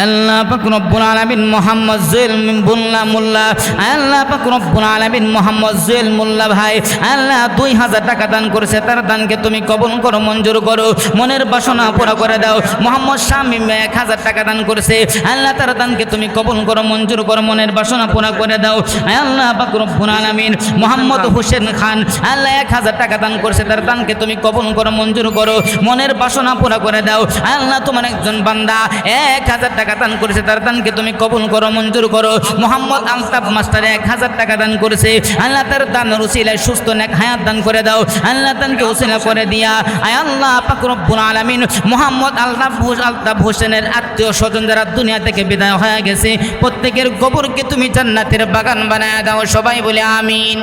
আল্লাহ পাক রব্বুল আলামিন মোহাম্মদ জুয়েল মোল্লা মোল্লা, আল্লাহ পাক রব্বুল আলামিন মোহাম্মদ জুয়েল মোল্লা ভাই আল্লাহ 2000 টাকা দান করেছে, তার দানকে তুমি কবুল করো, মঞ্জুর করো, মনের বাসনা পুরা করে দাও। মোহাম্মদ শামীম 1000 টাকা দান করেছে, আল্লাহ তার দানকে তুমি কবুল করো, মঞ্জুর করো, মনের বাসনা পুরা করে দাও। আল্লাহ পাক রব্বুল আলামিন মোহাম্মদ হোসেন খান আল্লাহ 1000 টাকা দান করেছে, তার দানকে তুমি কবুল করো, মঞ্জুর করো, মনের বাসনা পুরা করে দাও। আল্লাহ তোমার একজন বান্দা 1000 টাকা দান করেছে, তার দানকে তুমি কবুল করো, মঞ্জুর করো। মোহাম্মদ আলতাফ মাস্টার 1000 টাকা দান করেছে, আল্লাহ তার দানের উসিলায় সুস্থ নেক হায়াত দান করে দাও। আল্লাহ দানকে উসিলা করে দিয়া আল্লাহ পাক রব্বুল আলামিন মোহাম্মদ আলতাফ হোসেনের আত্মীয় স্বজন যারা দুনিয়া থেকে বিদায় হয়ে গেছে প্রত্যেকের কবরকে তুমি জান্নাতের বাগান বানায় দাও। সবাই বলে আমিন।